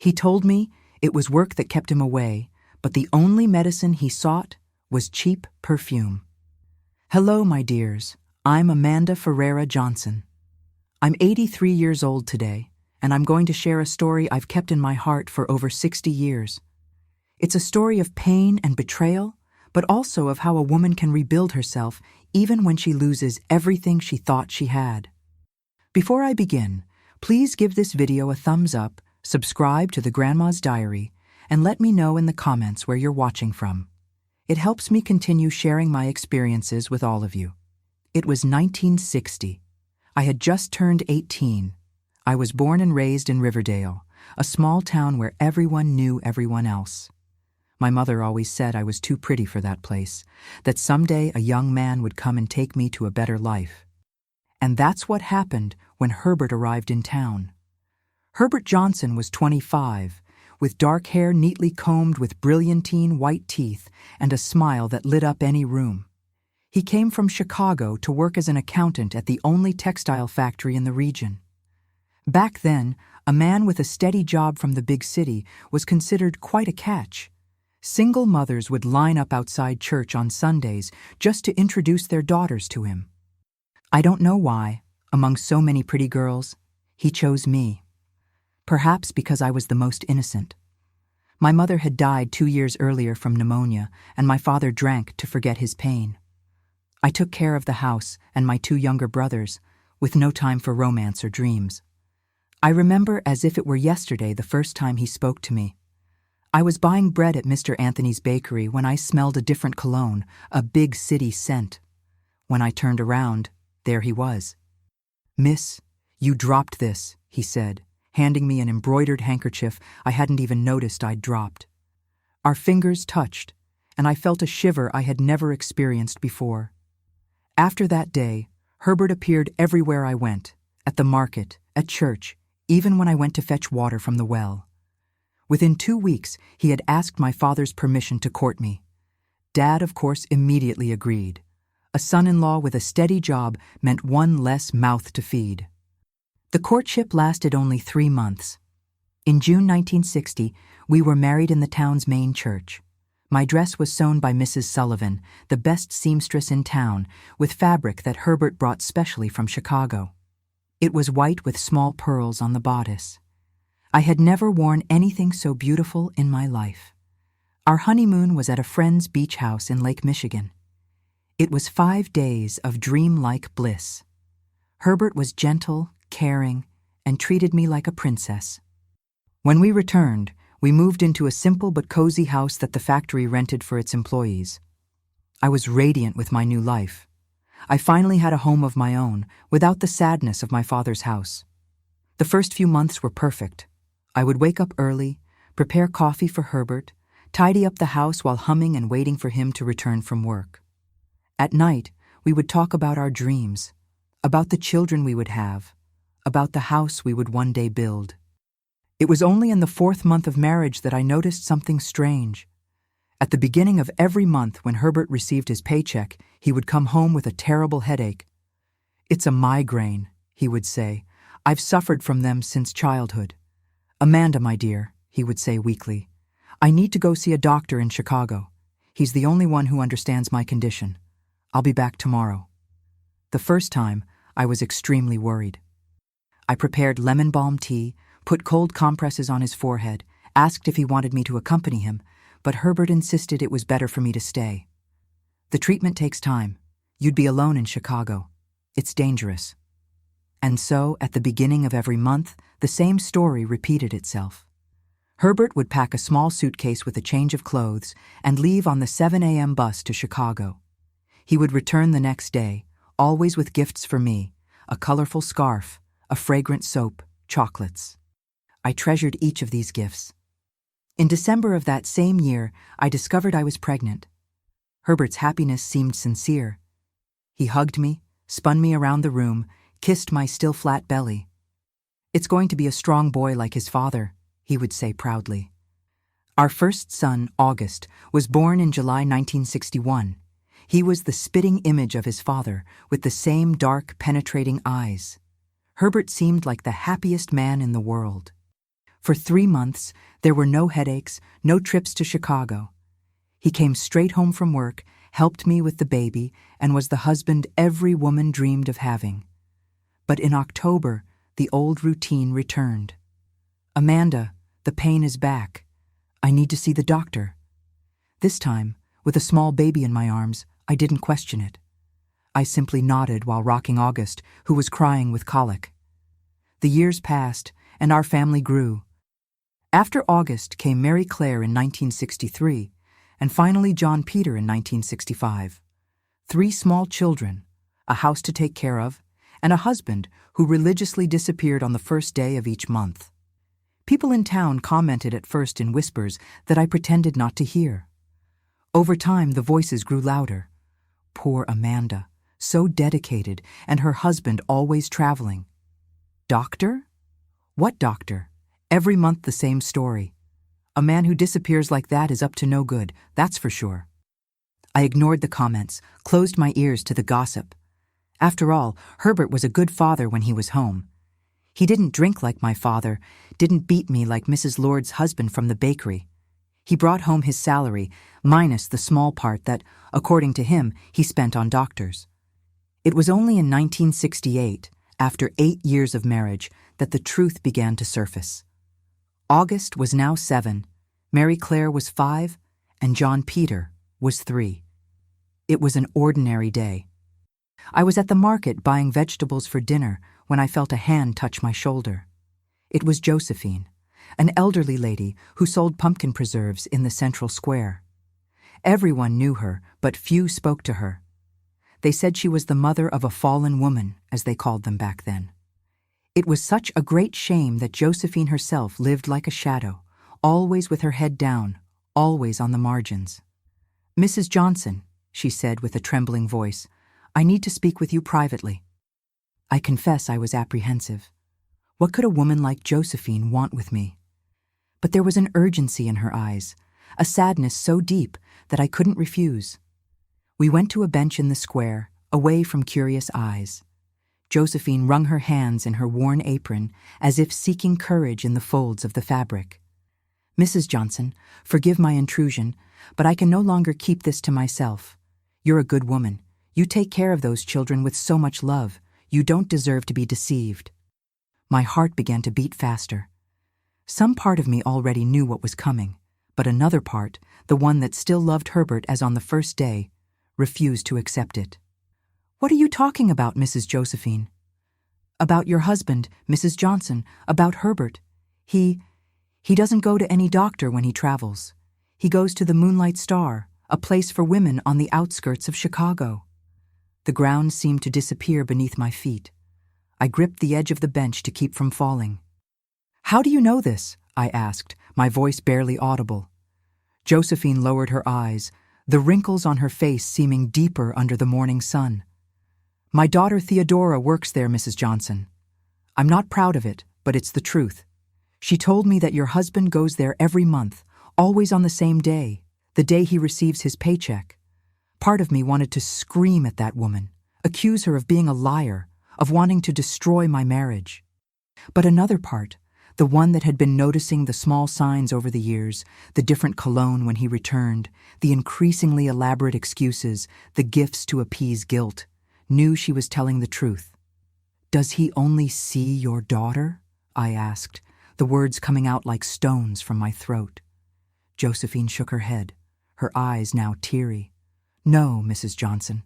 He told me it was work that kept him away, but the only medicine he sought was cheap perfume. Hello, my dears. I'm Amanda Ferreira Johnson. I'm 83 years old today, and I'm going to share a story I've kept in my heart for over 60 years. It's a story of pain and betrayal, but also of how a woman can rebuild herself even when she loses everything she thought she had. Before I begin, please give this video a thumbs up, subscribe to the Grandma's Diary, and let me know in the comments where you're watching from. It helps me continue sharing my experiences with all of you. It was 1960. I had just turned 18. I was born and raised in Riverdale, a small town where everyone knew everyone else. My mother always said I was too pretty for that place, that someday a young man would come and take me to a better life. And that's what happened when Herbert arrived in town. Herbert Johnson was 25, with dark hair neatly combed with brilliantine white teeth and a smile that lit up any room. He came from Chicago to work as an accountant at the only textile factory in the region. Back then, a man with a steady job from the big city was considered quite a catch. Single mothers would line up outside church on Sundays just to introduce their daughters to him. I don't know why, among so many pretty girls, he chose me. Perhaps because I was the most innocent. My mother had died 2 years earlier from pneumonia, and my father drank to forget his pain. I took care of the house and my 2 younger brothers, with no time for romance or dreams. I remember as if it were yesterday the first time he spoke to me. I was buying bread at Mr. Anthony's bakery when I smelled a different cologne, a big city scent. When I turned around, there he was. "Miss, you dropped this," he said, handing me an embroidered handkerchief I hadn't even noticed I'd dropped. Our fingers touched, and I felt a shiver I had never experienced before. After that day, Herbert appeared everywhere I went, at the market, at church, even when I went to fetch water from the well. Within 2 weeks, he had asked my father's permission to court me. Dad, of course, immediately agreed. A son-in-law with a steady job meant one less mouth to feed. The courtship lasted only 3 months. In June 1960, we were married in the town's main church. My dress was sewn by Mrs. Sullivan, the best seamstress in town, with fabric that Herbert brought specially from Chicago. It was white with small pearls on the bodice. I had never worn anything so beautiful in my life. Our honeymoon was at a friend's beach house in Lake Michigan. It was 5 days of dreamlike bliss. Herbert was gentle, caring, and treated me like a princess. When we returned, we moved into a simple but cozy house that the factory rented for its employees. I was radiant with my new life. I finally had a home of my own, without the sadness of my father's house. The first few months were perfect. I would wake up early, prepare coffee for Herbert, tidy up the house while humming and waiting for him to return from work. At night, we would talk about our dreams, about the children we would have, about the house we would one day build. It was only in the 4th month of marriage that I noticed something strange. At the beginning of every month when Herbert received his paycheck, he would come home with a terrible headache. "It's a migraine," he would say. "I've suffered from them since childhood." "Amanda, my dear," he would say weakly, "I need to go see a doctor in Chicago. He's the only one who understands my condition. I'll be back tomorrow." The first time, I was extremely worried. I prepared lemon balm tea, put cold compresses on his forehead, asked if he wanted me to accompany him, but Herbert insisted it was better for me to stay. "The treatment takes time. You'd be alone in Chicago. It's dangerous." And so, at the beginning of every month, the same story repeated itself. Herbert would pack a small suitcase with a change of clothes and leave on the 7 a.m. bus to Chicago. He would return the next day, always with gifts for me, a colorful scarf, a fragrant soap, chocolates. I treasured each of these gifts. In December of that same year, I discovered I was pregnant. Herbert's happiness seemed sincere. He hugged me, spun me around the room, kissed my still flat belly. "It's going to be a strong boy like his father," he would say proudly. Our first son, August, was born in July 1961. He was the spitting image of his father, with the same dark, penetrating eyes. Herbert seemed like the happiest man in the world. For 3 months, there were no headaches, no trips to Chicago. He came straight home from work, helped me with the baby, and was the husband every woman dreamed of having. But in October, the old routine returned. "Amanda, the pain is back. I need to see the doctor." This time, with a small baby in my arms, I didn't question it. I simply nodded while rocking August, who was crying with colic. The years passed, and our family grew. After August came Mary Claire in 1963, and finally John Peter in 1965. 3 small children, a house to take care of, and a husband who religiously disappeared on the first day of each month. People in town commented at first in whispers that I pretended not to hear. Over time, the voices grew louder. Poor Amanda, so dedicated, and her husband always traveling. Doctor? What doctor? Every month the same story. A man who disappears like that is up to no good, that's for sure. I ignored the comments, closed my ears to the gossip. After all, Herbert was a good father when he was home. He didn't drink like my father, didn't beat me like Mrs. Lord's husband from the bakery. He brought home his salary, minus the small part that, according to him, he spent on doctors. It was only in 1968, after 8 years of marriage, that the truth began to surface. August was now 7, Mary Claire was 5, and John Peter was 3. It was an ordinary day. I was at the market buying vegetables for dinner when I felt a hand touch my shoulder. It was Josephine, an elderly lady who sold pumpkin preserves in the central square. Everyone knew her, but few spoke to her. They said she was the mother of a fallen woman, as they called them back then. It was such a great shame that Josephine herself lived like a shadow, always with her head down, always on the margins. "Mrs. Johnson," she said with a trembling voice, "I need to speak with you privately." I confess I was apprehensive. What could a woman like Josephine want with me? But there was an urgency in her eyes, a sadness so deep that I couldn't refuse. We went to a bench in the square, away from curious eyes. Josephine wrung her hands in her worn apron, as if seeking courage in the folds of the fabric. "Mrs. Johnson, forgive my intrusion, but I can no longer keep this to myself. You're a good woman. You take care of those children with so much love. You don't deserve to be deceived." My heart began to beat faster. Some part of me already knew what was coming, but another part, the one that still loved Herbert as on the first day, refused to accept it. "What are you talking about, Mrs. Josephine?" "About your husband, Mrs. Johnson, about Herbert. He doesn't go to any doctor when he travels. He goes to the Moonlight Star, a place for women on the outskirts of Chicago." The ground seemed to disappear beneath my feet. I gripped the edge of the bench to keep from falling. "How do you know this?" I asked, my voice barely audible. Josephine lowered her eyes, the wrinkles on her face seeming deeper under the morning sun. "My daughter Theodora works there, Mrs. Johnson. I'm not proud of it, but it's the truth. She told me that your husband goes there every month, always on the same day, the day he receives his paycheck." Part of me wanted to scream at that woman, accuse her of being a liar, of wanting to destroy my marriage. But another part, the one that had been noticing the small signs over the years, the different cologne when he returned, the increasingly elaborate excuses, the gifts to appease guilt, knew she was telling the truth. "Does he only see your daughter?" I asked, the words coming out like stones from my throat. Josephine shook her head, her eyes now teary. "No, Mrs. Johnson.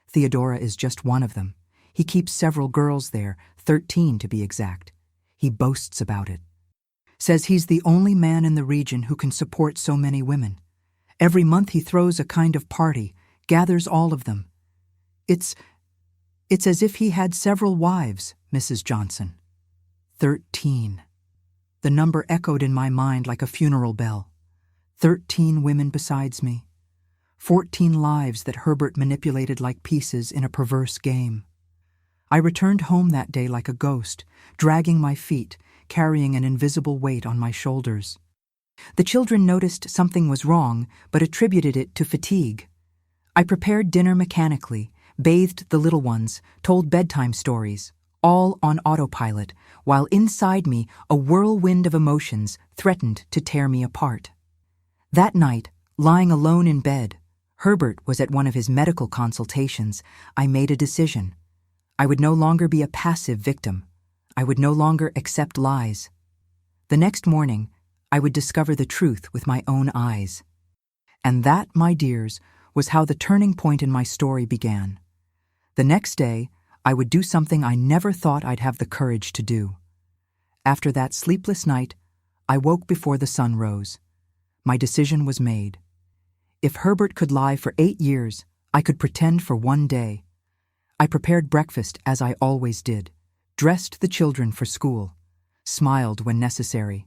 Theodora is just one of them. He keeps several girls there, 13 to be exact. He boasts about it. Says he's the only man in the region who can support so many women. Every month he throws a kind of party, gathers all of them. It's as if he had several wives, Mrs. Johnson." 13. The number echoed in my mind like a funeral bell. 13 women besides me. 14 lives that Herbert manipulated like pieces in a perverse game. I returned home that day like a ghost, dragging my feet, carrying an invisible weight on my shoulders. The children noticed something was wrong, but attributed it to fatigue. I prepared dinner mechanically, bathed the little ones, told bedtime stories, all on autopilot, while inside me a whirlwind of emotions threatened to tear me apart. That night, lying alone in bed, Herbert was at one of his medical consultations. I made a decision. I would no longer be a passive victim. I would no longer accept lies. The next morning, I would discover the truth with my own eyes. And that, my dears, was how the turning point in my story began. The next day, I would do something I never thought I'd have the courage to do. After that sleepless night, I woke before the sun rose. My decision was made. If Herbert could lie for 8 years, I could pretend for 1 day. I prepared breakfast as I always did, dressed the children for school, smiled when necessary.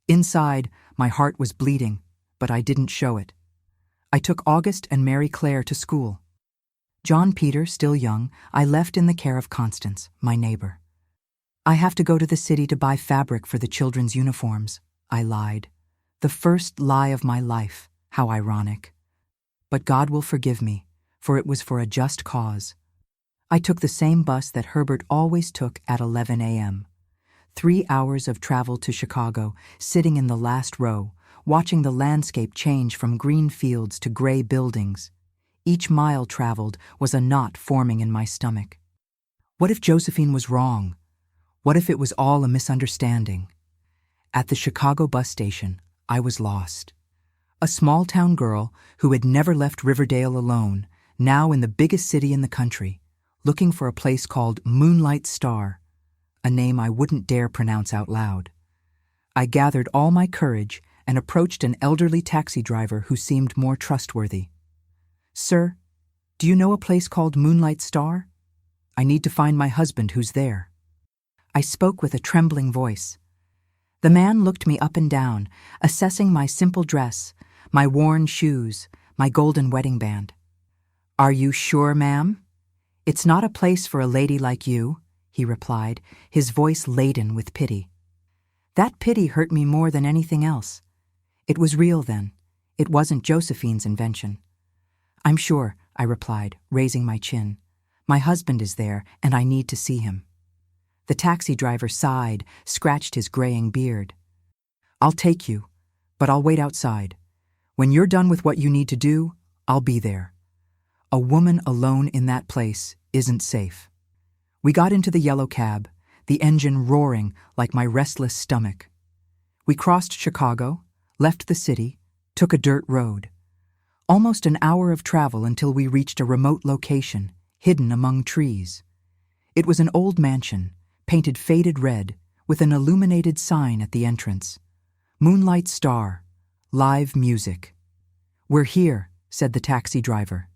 Inside, my heart was bleeding, but I didn't show it. I took August and Mary Claire to school. John Peter, still young, I left in the care of Constance, my neighbor. I have to go to the city to buy fabric for the children's uniforms, I lied. The first lie of my life, how ironic. But God will forgive me, for it was for a just cause. I took the same bus that Herbert always took at 11 a.m. 3 hours of travel to Chicago, sitting in the last row, watching the landscape change from green fields to gray buildings. Each mile traveled was a knot forming in my stomach. What if Josephine was wrong? What if it was all a misunderstanding? At the Chicago bus station, I was lost. A small-town girl who had never left Riverdale alone, now in the biggest city in the country, looking for a place called Moonlight Star, a name I wouldn't dare pronounce out loud. I gathered all my courage and approached an elderly taxi driver who seemed more trustworthy. "Sir, do you know a place called Moonlight Star? I need to find my husband who's there." I spoke with a trembling voice. The man looked me up and down, assessing my simple dress, my worn shoes, my golden wedding band. "Are you sure, ma'am? It's not a place for a lady like you," he replied, his voice laden with pity. That pity hurt me more than anything else. It was real then. It wasn't Josephine's invention. "I'm sure," I replied, raising my chin. "My husband is there, and I need to see him." The taxi driver sighed, scratched his graying beard. "I'll take you, but I'll wait outside. When you're done with what you need to do, I'll be there. A woman alone in that place isn't safe." We got into the yellow cab, the engine roaring like my restless stomach. We crossed Chicago, left the city, took a dirt road. Almost an hour of travel until we reached a remote location, hidden among trees. It was an old mansion, painted faded red, with an illuminated sign at the entrance. "Moonlight Star, live music." "We're here," said the taxi driver.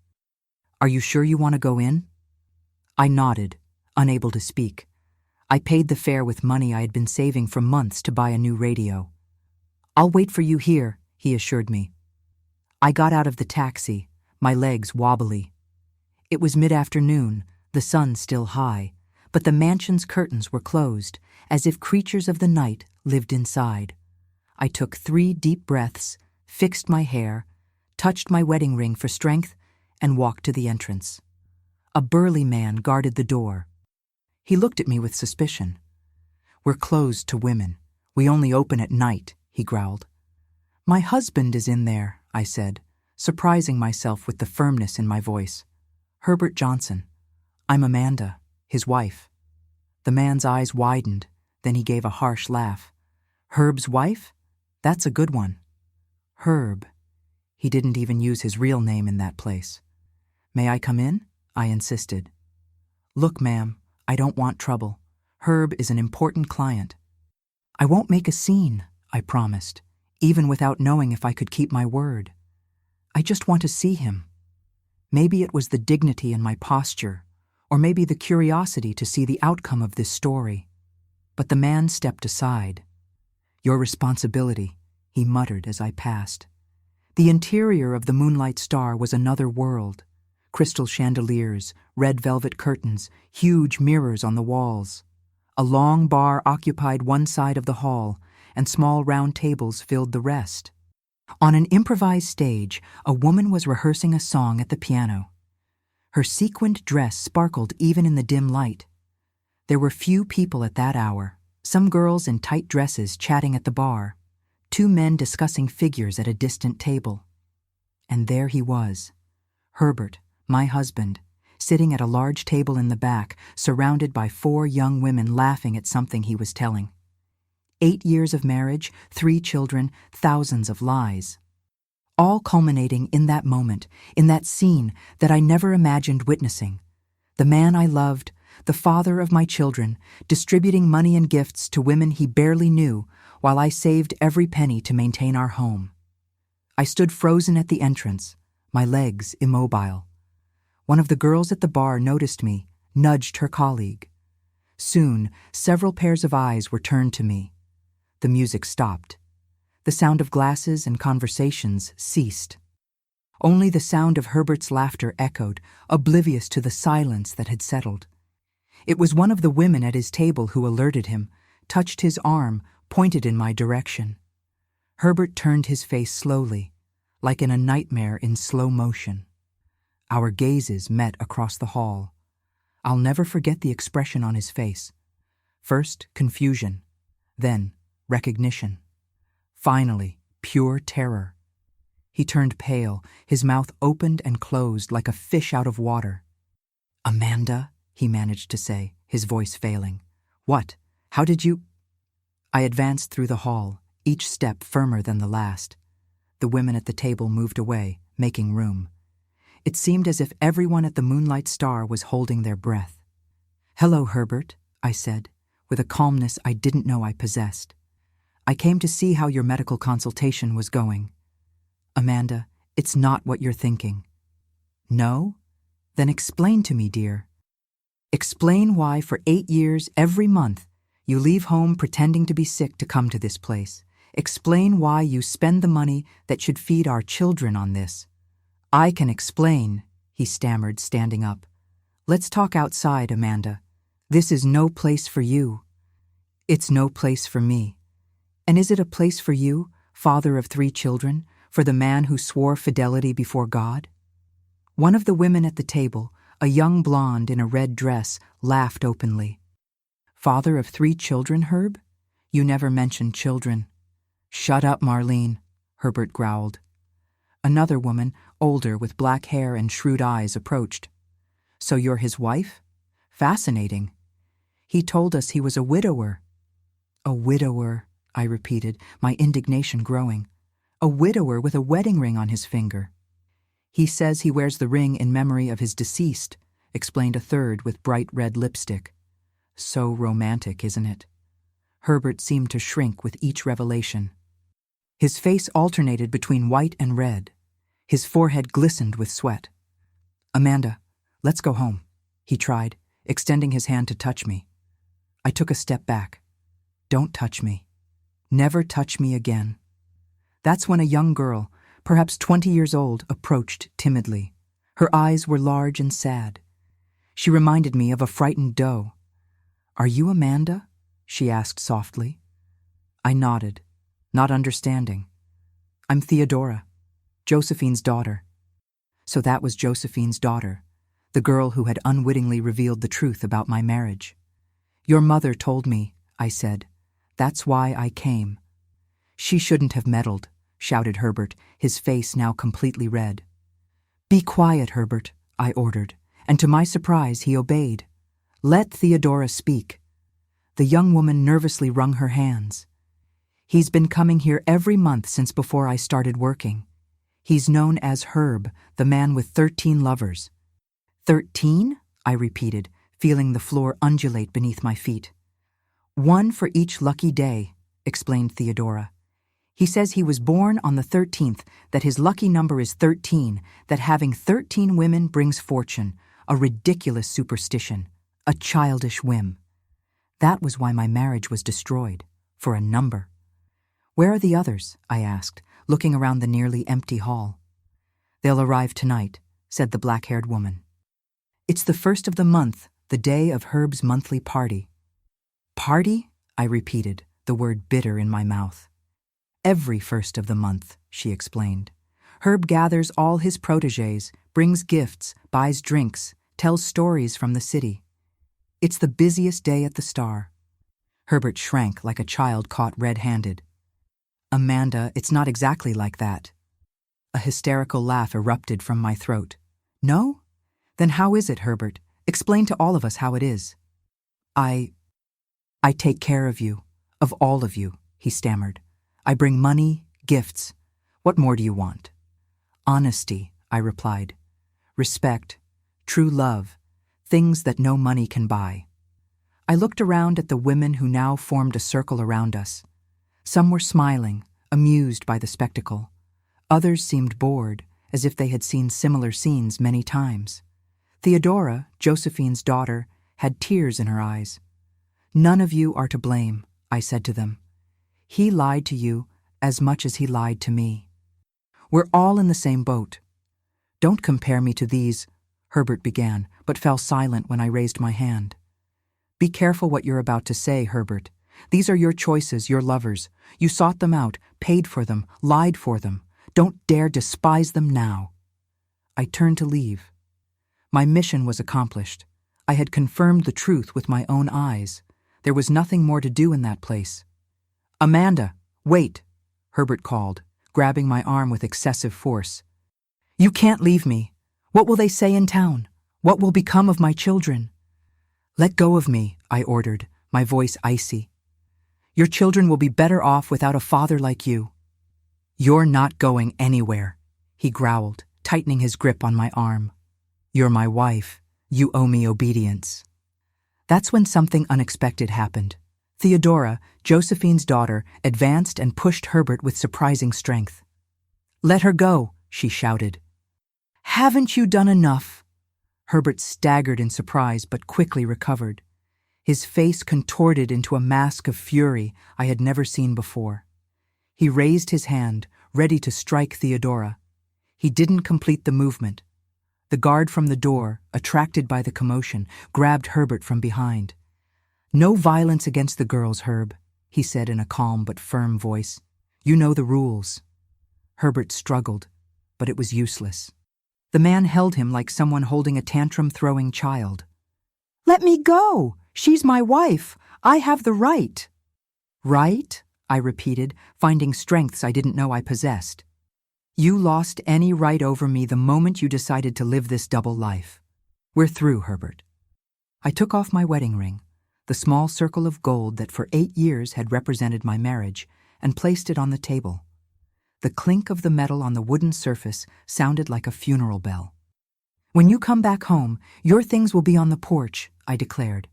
"Are you sure you want to go in?" I nodded, unable to speak. I paid the fare with money I had been saving for months to buy a new radio. "I'll wait for you here," he assured me. I got out of the taxi, my legs wobbly. It was mid-afternoon, the sun still high, but the mansion's curtains were closed, as if creatures of the night lived inside. I took 3 deep breaths, fixed my hair, touched my wedding ring for strength, and walked to the entrance. A burly man guarded the door. He looked at me with suspicion. "We're closed to women. We only open at night," he growled. "My husband is in there," I said, surprising myself with the firmness in my voice. "Herbert Johnson. I'm Amanda, his wife." The man's eyes widened, then he gave a harsh laugh. "Herb's wife? That's a good one." Herb. He didn't even use his real name in that place. "May I come in?" I insisted. "Look, ma'am, I don't want trouble. Herb is an important client." "I won't make a scene," I promised, even without knowing if I could keep my word. "I just want to see him." Maybe it was the dignity in my posture, or maybe the curiosity to see the outcome of this story. But the man stepped aside. "Your responsibility," he muttered as I passed. The interior of the Moonlight Star was another world. Crystal chandeliers, red velvet curtains, huge mirrors on the walls. A long bar occupied one side of the hall, and small round tables filled the rest. On an improvised stage, a woman was rehearsing a song at the piano. Her sequined dress sparkled even in the dim light. There were few people at that hour, some girls in tight dresses chatting at the bar, two men discussing figures at a distant table. And there he was, Herbert, my husband, sitting at a large table in the back, surrounded by 4 young women laughing at something he was telling. 8 years of marriage, 3 children, thousands of lies. All culminating in that moment, in that scene that I never imagined witnessing. The man I loved, the father of my children, distributing money and gifts to women he barely knew, while I saved every penny to maintain our home. I stood frozen at the entrance, my legs immobile. One of the girls at the bar noticed me, nudged her colleague. Soon, several pairs of eyes were turned to me. The music stopped. The sound of glasses and conversations ceased. Only the sound of Herbert's laughter echoed, oblivious to the silence that had settled. It was one of the women at his table who alerted him, touched his arm, pointed in my direction. Herbert turned his face slowly, like in a nightmare in slow motion. Our gazes met across the hall. I'll never forget the expression on his face. First, confusion, then recognition. Finally, pure terror. He turned pale, his mouth opened and closed like a fish out of water. "Amanda," he managed to say, his voice failing. "What? How did you—" I advanced through the hall, each step firmer than the last. The women at the table moved away, making room. It seemed as if everyone at the Moonlight Star was holding their breath. "Hello, Herbert," I said, with a calmness I didn't know I possessed. "I came to see how your medical consultation was going." "Amanda, it's not what you're thinking." "No? Then explain to me, dear. Explain why for 8 years, every month, you leave home pretending to be sick to come to this place. Explain why you spend the money that should feed our children on this." "I can explain," he stammered, standing up. "Let's talk outside, Amanda. This is no place for you. It's no place for me. And is it a place for you, father of 3 children, for the man who swore fidelity before God?" One of the women at the table, a young blonde in a red dress, laughed openly. "Father of 3 children, Herb? You never mentioned children." "Shut up, Marlene," Herbert growled. Another woman, older with black hair and shrewd eyes, approached. "So you're his wife? Fascinating. He told us he was a widower." "A widower," I repeated, my indignation growing. "A widower with a wedding ring on his finger." "He says he wears the ring in memory of his deceased," explained a third with bright red lipstick. "So romantic, isn't it?" Herbert seemed to shrink with each revelation. His face alternated between white and red. His forehead glistened with sweat. "Amanda, let's go home," he tried, extending his hand to touch me. I took a step back. "Don't touch me. Never touch me again." That's when a young girl, perhaps 20 years old, approached timidly. Her eyes were large and sad. She reminded me of a frightened doe. "Are you Amanda?" she asked softly. I nodded, not understanding. "I'm Theodora, Josephine's daughter." So that was Josephine's daughter, the girl who had unwittingly revealed the truth about my marriage. "Your mother told me," I said. "That's why I came." "She shouldn't have meddled," shouted Herbert, his face now completely red. "Be quiet, Herbert," I ordered, and to my surprise he obeyed. "Let Theodora speak." The young woman nervously wrung her hands. "He's been coming here every month since before I started working. He's known as Herb, the man with 13 lovers." 13? I repeated, feeling the floor undulate beneath my feet. "1 for each lucky day," explained Theodora. "He says he was born on the 13th, that his lucky number is 13, that having 13 women brings fortune, a ridiculous superstition, a childish whim. That was why my marriage was destroyed, for a number." "Where are the others?" I asked, looking around the nearly empty hall. "They'll arrive tonight," said the black-haired woman. "It's the 1st of the month, the day of Herb's monthly party." "Party?" I repeated, the word bitter in my mouth. "Every 1st of the month," she explained. "Herb gathers all his protégés, brings gifts, buys drinks, tells stories from the city. It's the busiest day at the Star." Herbert shrank like a child caught red-handed. "Amanda, it's not exactly like that." A hysterical laugh erupted from my throat. "No? Then how is it, Herbert? Explain to all of us how it is." I take care of you, of all of you," he stammered. "I bring money, gifts. What more do you want?" "Honesty," I replied. "Respect, true love, things that no money can buy." I looked around at the women who now formed a circle around us. Some were smiling, amused by the spectacle. Others seemed bored, as if they had seen similar scenes many times. Theodora, Josephine's daughter, had tears in her eyes. "None of you are to blame," I said to them. "He lied to you as much as he lied to me. We're all in the same boat." "Don't compare me to these," Herbert began, but fell silent when I raised my hand. "Be careful what you're about to say, Herbert. These are your choices, your lovers. You sought them out, paid for them, lied for them. Don't dare despise them now." I turned to leave. My mission was accomplished. I had confirmed the truth with my own eyes. There was nothing more to do in that place. "Amanda, wait," Herbert called, grabbing my arm with excessive force. "You can't leave me. What will they say in town? What will become of my children?" "Let go of me," I ordered, my voice icy. "Your children will be better off without a father like you." "You're not going anywhere," he growled, tightening his grip on my arm. "You're my wife. You owe me obedience." That's when something unexpected happened. Theodora, Josephine's daughter, advanced and pushed Herbert with surprising strength. "Let her go," she shouted. "Haven't you done enough?" Herbert staggered in surprise but quickly recovered. His face contorted into a mask of fury I had never seen before. He raised his hand, ready to strike Theodora. He didn't complete the movement. The guard from the door, attracted by the commotion, grabbed Herbert from behind. "No violence against the girls, Herb," he said in a calm but firm voice. "You know the rules." Herbert struggled, but it was useless. The man held him like someone holding a tantrum-throwing child. "Let me go! She's my wife! I have the right!" "Right?" I repeated, finding strengths I didn't know I possessed. "You lost any right over me the moment you decided to live this double life. We're through, Herbert." I took off my wedding ring, the small circle of gold that for 8 years had represented my marriage, and placed it on the table. The clink of the metal on the wooden surface sounded like a funeral bell. "When you come back home, your things will be on the porch," I declared.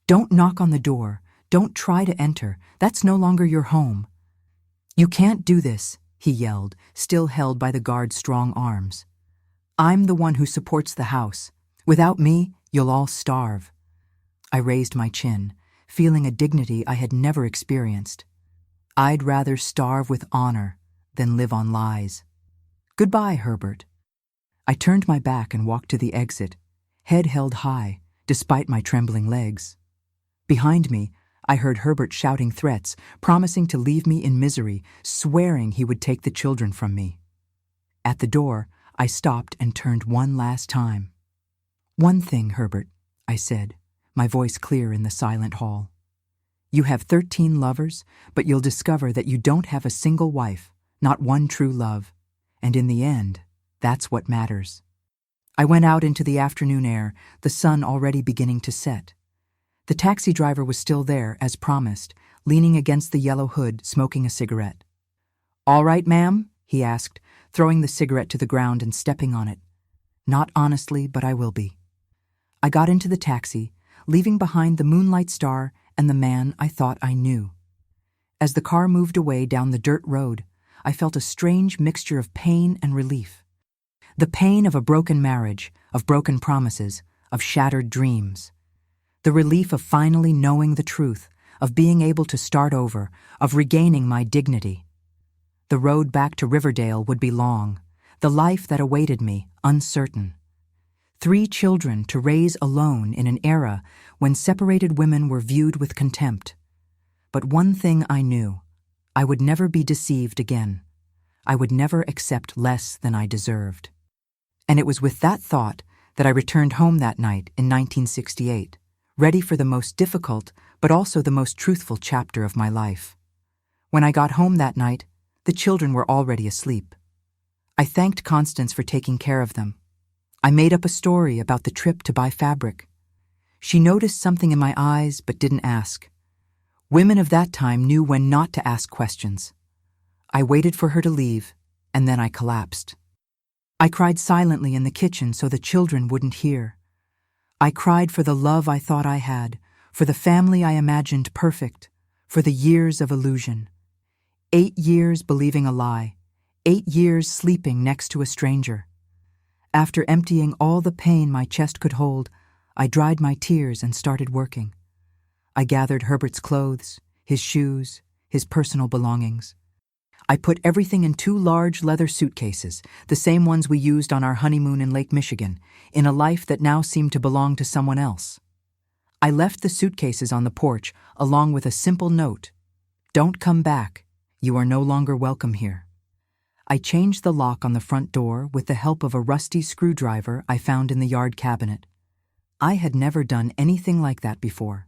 "Don't knock on the door. Don't try to enter. That's no longer your home." "You can't do this," he yelled, still held by the guard's strong arms. "I'm the one who supports the house. Without me, you'll all starve." I raised my chin, feeling a dignity I had never experienced. I'd rather starve with honor than live on lies. "Goodbye, Herbert." I turned my back and walked to the exit, head held high, despite my trembling legs. Behind me, I heard Herbert shouting threats, promising to leave me in misery, swearing he would take the children from me. At the door, I stopped and turned one last time. "One thing, Herbert," I said, my voice clear in the silent hall. "You have 13 lovers, but you'll discover that you don't have a single wife, not one true love. And in the end, that's what matters." I went out into the afternoon air, the sun already beginning to set. The taxi driver was still there, as promised, leaning against the yellow hood, smoking a cigarette. "All right, ma'am?" he asked, throwing the cigarette to the ground and stepping on it. "Not honestly, but I will be." I got into the taxi, leaving behind the moonlight star and the man I thought I knew. As the car moved away down the dirt road, I felt a strange mixture of pain and relief. The pain of a broken marriage, of broken promises, of shattered dreams. The relief of finally knowing the truth, of being able to start over, of regaining my dignity. The road back to Riverdale would be long, the life that awaited me uncertain. 3 children to raise alone in an era when separated women were viewed with contempt. But one thing I knew, I would never be deceived again. I would never accept less than I deserved. And it was with that thought that I returned home that night in 1968, ready for the most difficult but also the most truthful chapter of my life. When I got home that night, the children were already asleep. I thanked Constance for taking care of them. I made up a story about the trip to buy fabric. She noticed something in my eyes but didn't ask. Women of that time knew when not to ask questions. I waited for her to leave, and then I collapsed. I cried silently in the kitchen so the children wouldn't hear. I cried for the love I thought I had, for the family I imagined perfect, for the years of illusion. 8 years believing a lie, 8 years sleeping next to a stranger. After emptying all the pain my chest could hold, I dried my tears and started working. I gathered Herbert's clothes, his shoes, his personal belongings. I put everything in 2 large leather suitcases, the same ones we used on our honeymoon in Lake Michigan, in a life that now seemed to belong to someone else. I left the suitcases on the porch, along with a simple note: "Don't come back. You are no longer welcome here." I changed the lock on the front door with the help of a rusty screwdriver I found in the yard cabinet. I had never done anything like that before.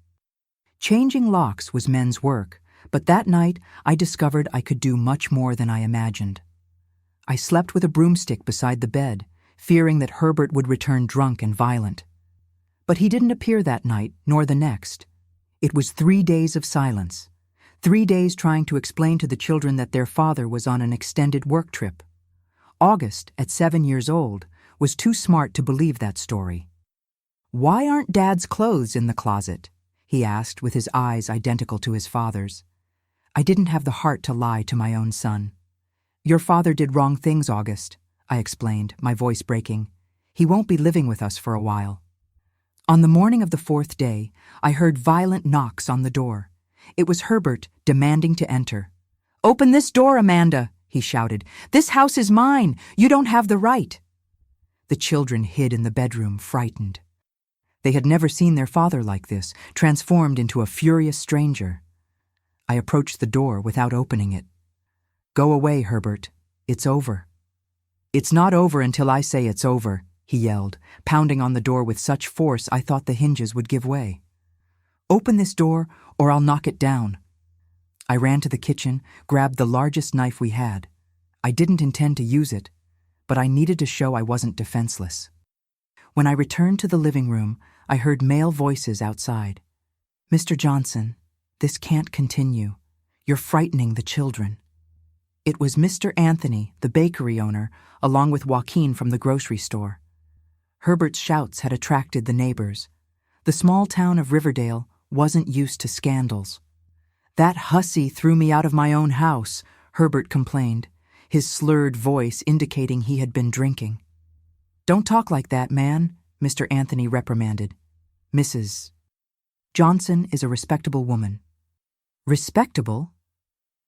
Changing locks was men's work, but that night I discovered I could do much more than I imagined. I slept with a broomstick beside the bed, fearing that Herbert would return drunk and violent. But he didn't appear that night, nor the next. It was 3 days of silence. 3 days trying to explain to the children that their father was on an extended work trip. August, at 7 years old, was too smart to believe that story. "Why aren't Dad's clothes in the closet?" he asked with his eyes identical to his father's. I didn't have the heart to lie to my own son. "Your father did wrong things, August," I explained, my voice breaking. "He won't be living with us for a while." On the morning of the 4th day, I heard violent knocks on the door. It was Herbert demanding to enter. "Open this door, Amanda," he shouted. "This house is mine. You don't have the right." The children hid in the bedroom, frightened. They had never seen their father like this, transformed into a furious stranger. I approached the door without opening it. "Go away, Herbert. It's over." "It's not over until I say it's over," he yelled, pounding on the door with such force I thought the hinges would give way. "Open this door, or I'll knock it down." I ran to the kitchen, grabbed the largest knife we had. I didn't intend to use it, but I needed to show I wasn't defenseless. When I returned to the living room, I heard male voices outside. "Mr. Johnson, this can't continue. You're frightening the children." It was Mr. Anthony, the bakery owner, along with Joaquin from the grocery store. Herbert's shouts had attracted the neighbors. The small town of Riverdale wasn't used to scandals. "That hussy threw me out of my own house," Herbert complained, his slurred voice indicating he had been drinking. "Don't talk like that, man," Mr. Anthony reprimanded. "Mrs. Johnson is a respectable woman." "Respectable?"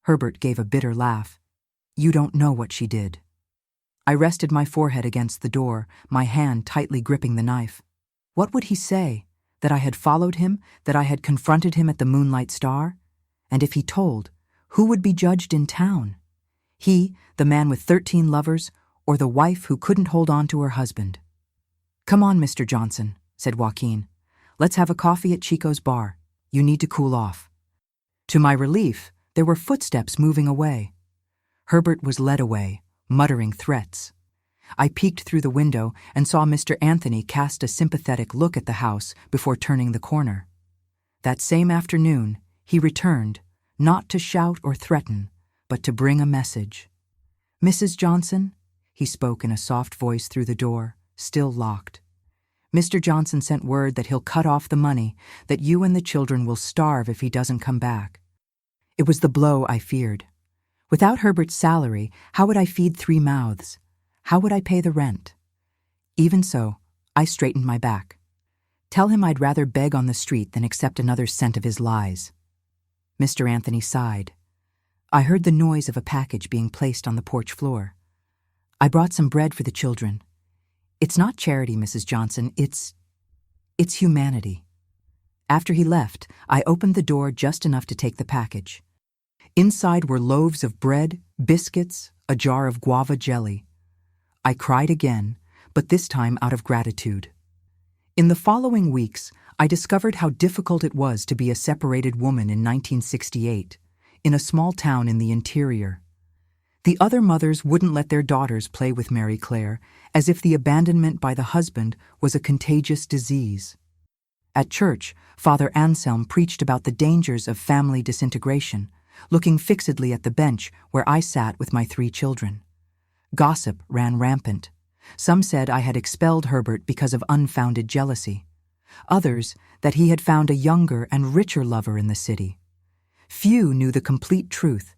Herbert gave a bitter laugh. "You don't know what she did." I rested my forehead against the door, my hand tightly gripping the knife. What would he say? That I had followed him, that I had confronted him at the Moonlight Star? And if he told, who would be judged in town? He, the man with 13 lovers, or the wife who couldn't hold on to her husband? "Come on, Mr. Johnson," said Joaquin. "Let's have a coffee at Chico's bar. You need to cool off." To my relief, there were footsteps moving away. Herbert was led away, muttering threats. I peeked through the window and saw Mr. Anthony cast a sympathetic look at the house before turning the corner. That same afternoon, he returned, not to shout or threaten, but to bring a message. "Mrs. Johnson," he spoke in a soft voice through the door, still locked. "Mr. Johnson sent word that he'll cut off the money, that you and the children will starve if he doesn't come back." It was the blow I feared. Without Herbert's salary, how would I feed 3 mouths? How would I pay the rent? Even so, I straightened my back. Tell him I'd rather beg on the street than accept another cent of his lies. Mr. Anthony sighed. I heard the noise of a package being placed on the porch floor. "I brought some bread for the children." "It's not charity, Mrs. Johnson, it's humanity." After he left, I opened the door just enough to take the package. Inside were loaves of bread, biscuits, a jar of guava jelly. I cried again, but this time out of gratitude. In the following weeks, I discovered how difficult it was to be a separated woman in 1968, in a small town in the interior. The other mothers wouldn't let their daughters play with Mary Claire, as if the abandonment by the husband was a contagious disease. At church, Father Anselm preached about the dangers of family disintegration, looking fixedly at the bench where I sat with my 3 children. Gossip ran rampant. Some said I had expelled Herbert because of unfounded jealousy. Others, that he had found a younger and richer lover in the city. Few knew the complete truth,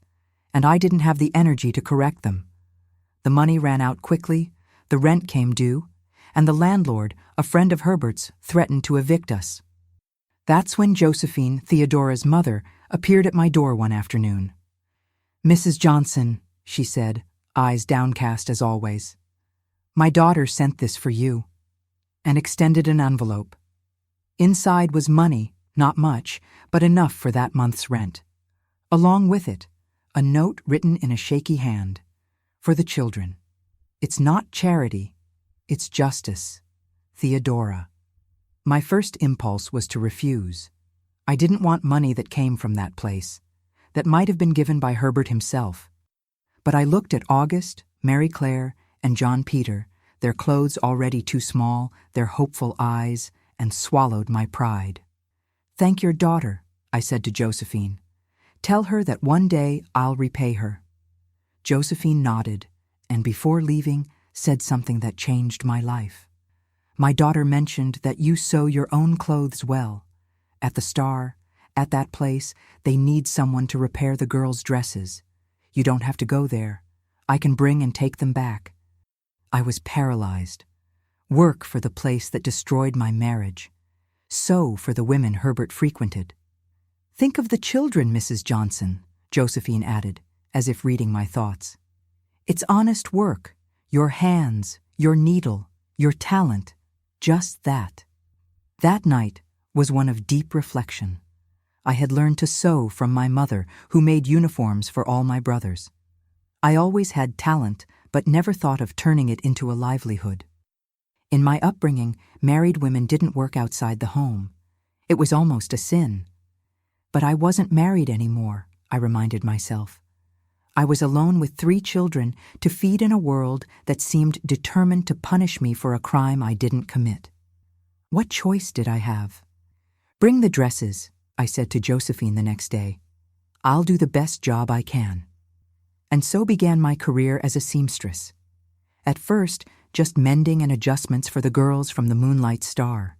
and I didn't have the energy to correct them. The money ran out quickly, the rent came due, and the landlord, a friend of Herbert's, threatened to evict us. That's when Josephine, Theodora's mother, appeared at my door one afternoon. "Mrs. Johnson," she said, eyes downcast as always, "my daughter sent this for you," and extended an envelope. Inside was money, not much, but enough for that month's rent. Along with it, a note written in a shaky hand. "For the children. It's not charity, it's justice. Theodora." My first impulse was to refuse. I didn't want money that came from that place, that might have been given by Herbert himself. But I looked at August, Mary Claire, and John Peter, their clothes already too small, their hopeful eyes, and swallowed my pride. "Thank your daughter," I said to Josephine. "Tell her that one day I'll repay her." Josephine nodded, and before leaving, said something that changed my life. "My daughter mentioned that you sew your own clothes well. At the Star, at that place, they need someone to repair the girls' dresses. You don't have to go there. I can bring and take them back." I was paralyzed. Work for the place that destroyed my marriage. Sew for the women Herbert frequented. "Think of the children, Mrs. Johnson," Josephine added, as if reading my thoughts. "It's honest work, your hands, your needle, your talent, just that." That night was one of deep reflection. I had learned to sew from my mother, who made uniforms for all my brothers. I always had talent, but never thought of turning it into a livelihood. In my upbringing, married women didn't work outside the home. It was almost a sin. But I wasn't married anymore, I reminded myself. I was alone with 3 children to feed in a world that seemed determined to punish me for a crime I didn't commit. What choice did I have? "Bring the dresses," I said to Josephine the next day. "I'll do the best job I can." And so began my career as a seamstress. At first, just mending and adjustments for the girls from the Moonlight Star.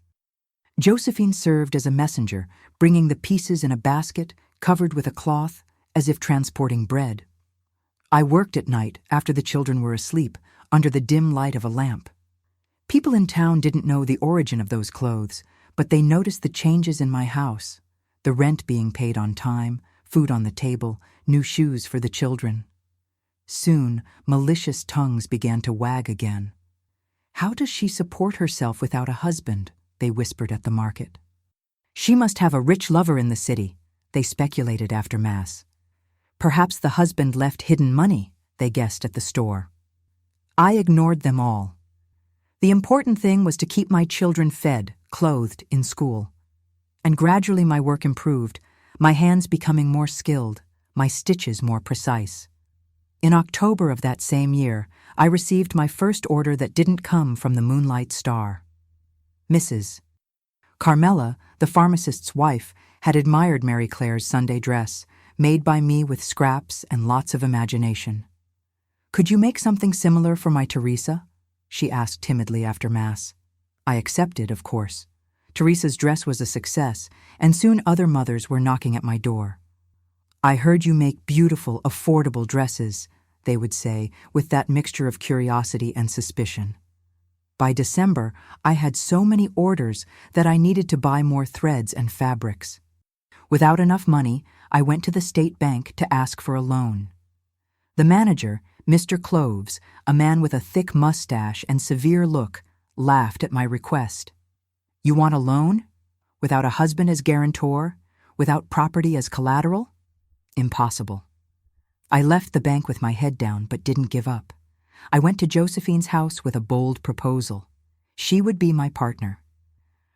Josephine served as a messenger, bringing the pieces in a basket covered with a cloth, as if transporting bread. I worked at night, after the children were asleep, under the dim light of a lamp. People in town didn't know the origin of those clothes, but they noticed the changes in my house, the rent being paid on time, food on the table, new shoes for the children. Soon, malicious tongues began to wag again. "How does she support herself without a husband?" they whispered at the market. "She must have a rich lover in the city," they speculated after Mass. "Perhaps the husband left hidden money," they guessed at the store. I ignored them all. The important thing was to keep my children fed, clothed, in school. And gradually my work improved, my hands becoming more skilled, my stitches more precise. In October of that same year, I received my first order that didn't come from the Moonlight Star. Mrs. Carmela, the pharmacist's wife, had admired Mary Claire's Sunday dress, made by me with scraps and lots of imagination. "Could you make something similar for my Teresa?" she asked timidly after Mass. I accepted, of course. Teresa's dress was a success, and soon other mothers were knocking at my door. "I heard you make beautiful, affordable dresses," they would say, with that mixture of curiosity and suspicion. By December, I had so many orders that I needed to buy more threads and fabrics. Without enough money, I went to the state bank to ask for a loan. The manager, Mr. Cloves, a man with a thick mustache and severe look, laughed at my request. "You want a loan? Without a husband as guarantor? Without property as collateral? Impossible." I left the bank with my head down, but didn't give up. I went to Josephine's house with a bold proposal. She would be my partner.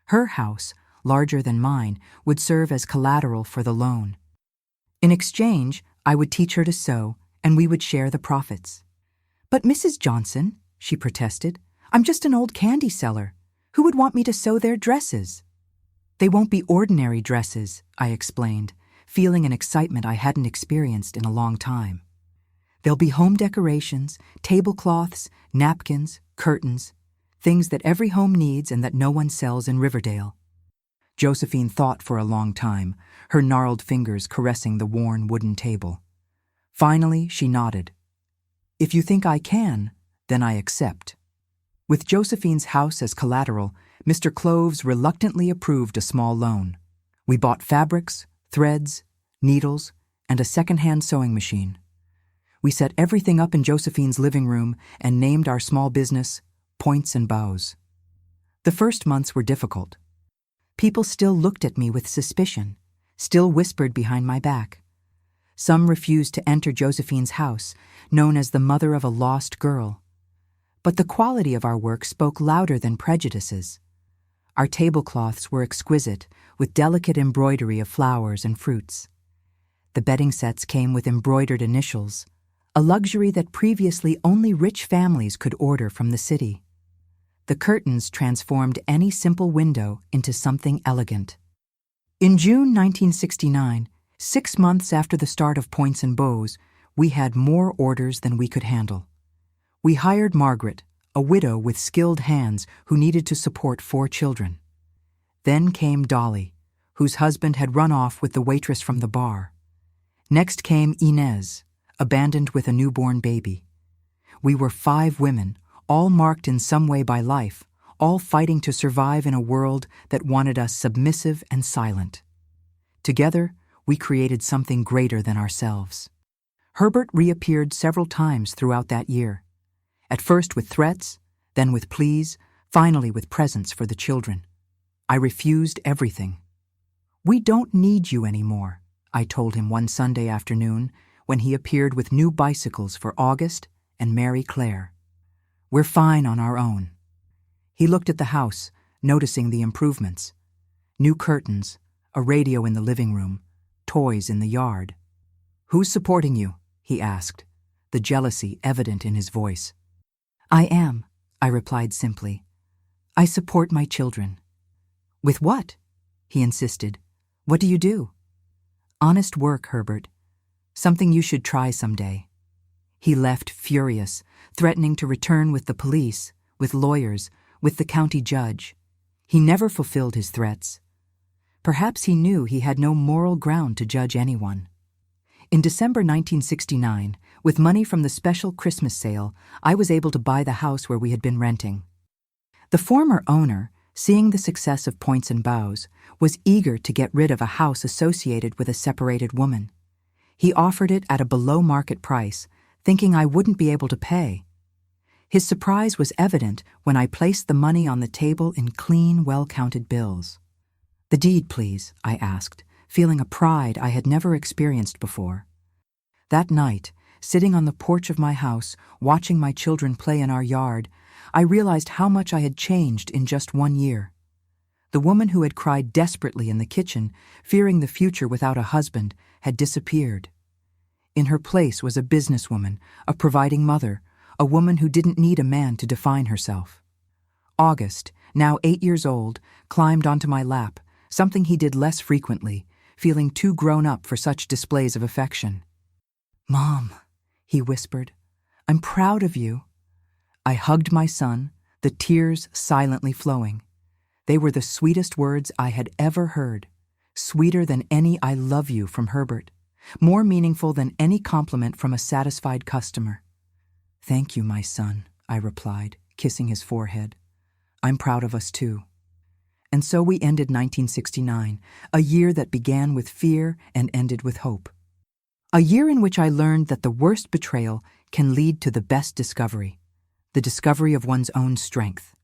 Her house, larger than mine, would serve as collateral for the loan. In exchange, I would teach her to sew, and we would share the profits. "But Mrs. Johnson," she protested, "I'm just an old candy seller. Who would want me to sew their dresses?" "They won't be ordinary dresses," I explained, feeling an excitement I hadn't experienced in a long time. "There'll be home decorations, tablecloths, napkins, curtains, things that every home needs and that no one sells in Riverdale." Josephine thought for a long time, her gnarled fingers caressing the worn wooden table. Finally, she nodded. "If you think I can, then I accept." With Josephine's house as collateral, Mr. Cloves reluctantly approved a small loan. We bought fabrics, threads, needles, and a second-hand sewing machine. We set everything up in Josephine's living room and named our small business Points and Bows. The first months were difficult. People still looked at me with suspicion, still whispered behind my back. Some refused to enter Josephine's house, known as the mother of a lost girl. But the quality of our work spoke louder than prejudices. Our tablecloths were exquisite, with delicate embroidery of flowers and fruits. The bedding sets came with embroidered initials, a luxury that previously only rich families could order from the city. The curtains transformed any simple window into something elegant. In June 1969, 6 months after the start of Points and Bows, we had more orders than we could handle. We hired Margaret, a widow with skilled hands who needed to support 4 children. Then came Dolly, whose husband had run off with the waitress from the bar. Next came Inez, abandoned with a newborn baby. We were 5 women, all marked in some way by life, all fighting to survive in a world that wanted us submissive and silent. Together, we created something greater than ourselves. Herbert reappeared several times throughout that year. At first with threats, then with pleas, finally with presents for the children. I refused everything. "We don't need you anymore," I told him one Sunday afternoon when he appeared with new bicycles for August and Mary Claire. "We're fine on our own." He looked at the house, noticing the improvements. New curtains, a radio in the living room, toys in the yard. "Who's supporting you?" he asked, the jealousy evident in his voice. "I am," I replied simply. "I support my children." "With what?" he insisted. "What do you do?" "Honest work, Herbert. Something you should try someday." He left furious, threatening to return with the police, with lawyers, with the county judge. He never fulfilled his threats. Perhaps he knew he had no moral ground to judge anyone. In December 1969, with money from the special Christmas sale, I was able to buy the house where we had been renting. The former owner, seeing the success of Points and Bows, was eager to get rid of a house associated with a separated woman. He offered it at a below-market price, thinking I wouldn't be able to pay. His surprise was evident when I placed the money on the table in clean, well-counted bills. "The deed, please," I asked, feeling a pride I had never experienced before. That night, sitting on the porch of my house, watching my children play in our yard, I realized how much I had changed in just 1 year. The woman who had cried desperately in the kitchen, fearing the future without a husband, had disappeared. In her place was a businesswoman, a providing mother, a woman who didn't need a man to define herself. August, now 8 years old, climbed onto my lap, something he did less frequently, feeling too grown up for such displays of affection. "Mom," he whispered, "I'm proud of you." I hugged my son, the tears silently flowing. They were the sweetest words I had ever heard, sweeter than any "I love you" from Herbert, more meaningful than any compliment from a satisfied customer. "Thank you, my son," I replied, kissing his forehead. "I'm proud of us too." And so we ended 1969, a year that began with fear and ended with hope. A year in which I learned that the worst betrayal can lead to the best discovery, the discovery of one's own strength.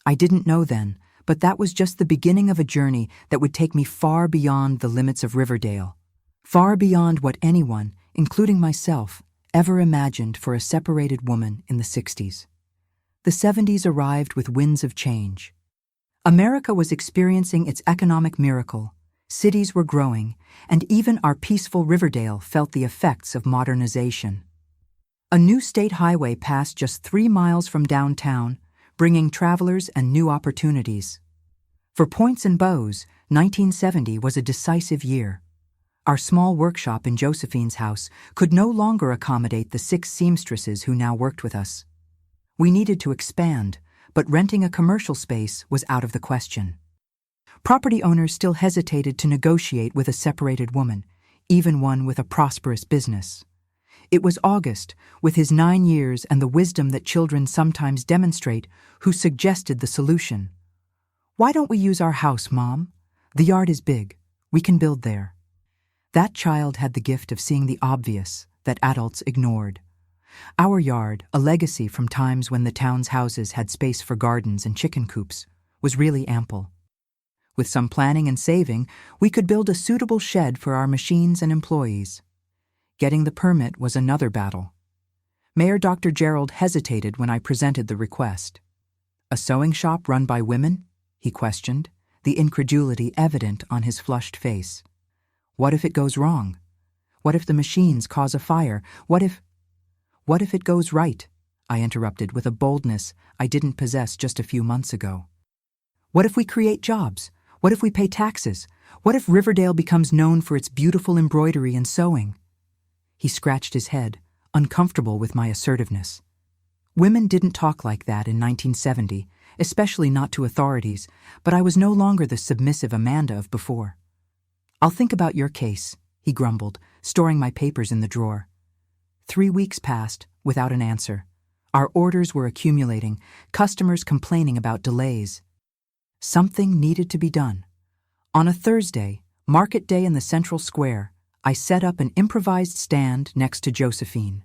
I didn't know then, but that was just the beginning of a journey that would take me far beyond the limits of Riverdale, far beyond what anyone, including myself, ever imagined for a separated woman in the 60s. The 70s arrived with winds of change. America was experiencing its economic miracle. Cities were growing, and even our peaceful Riverdale felt the effects of modernization. A new state highway passed just 3 miles from downtown, bringing travelers and new opportunities. For Points and Bows, 1970 was a decisive year. Our small workshop in Josephine's house could no longer accommodate the 6 seamstresses who now worked with us. We needed to expand, but renting a commercial space was out of the question. Property owners still hesitated to negotiate with a separated woman, even one with a prosperous business. It was August, with his 9 years and the wisdom that children sometimes demonstrate, who suggested the solution. "Why don't we use our house, Mom? The yard is big. We can build there." That child had the gift of seeing the obvious that adults ignored. Our yard, a legacy from times when the town's houses had space for gardens and chicken coops, was really ample. With some planning and saving, we could build a suitable shed for our machines and employees. Getting the permit was another battle. Mayor Dr. Gerald hesitated when I presented the request. "A sewing shop run by women?" he questioned, the incredulity evident on his flushed face. "What if it goes wrong? What if the machines cause a fire? What if it goes right?" I interrupted with a boldness I didn't possess just a few months ago. "What if we create jobs? What if we pay taxes? What if Riverdale becomes known for its beautiful embroidery and sewing?" He scratched his head, uncomfortable with my assertiveness. Women didn't talk like that in 1970, especially not to authorities, but I was no longer the submissive Amanda of before. "I'll think about your case," he grumbled, storing my papers in the drawer. 3 weeks passed without an answer. Our orders were accumulating, customers complaining about delays. Something needed to be done. On a Thursday, market day in the central square, I set up an improvised stand next to Josephine.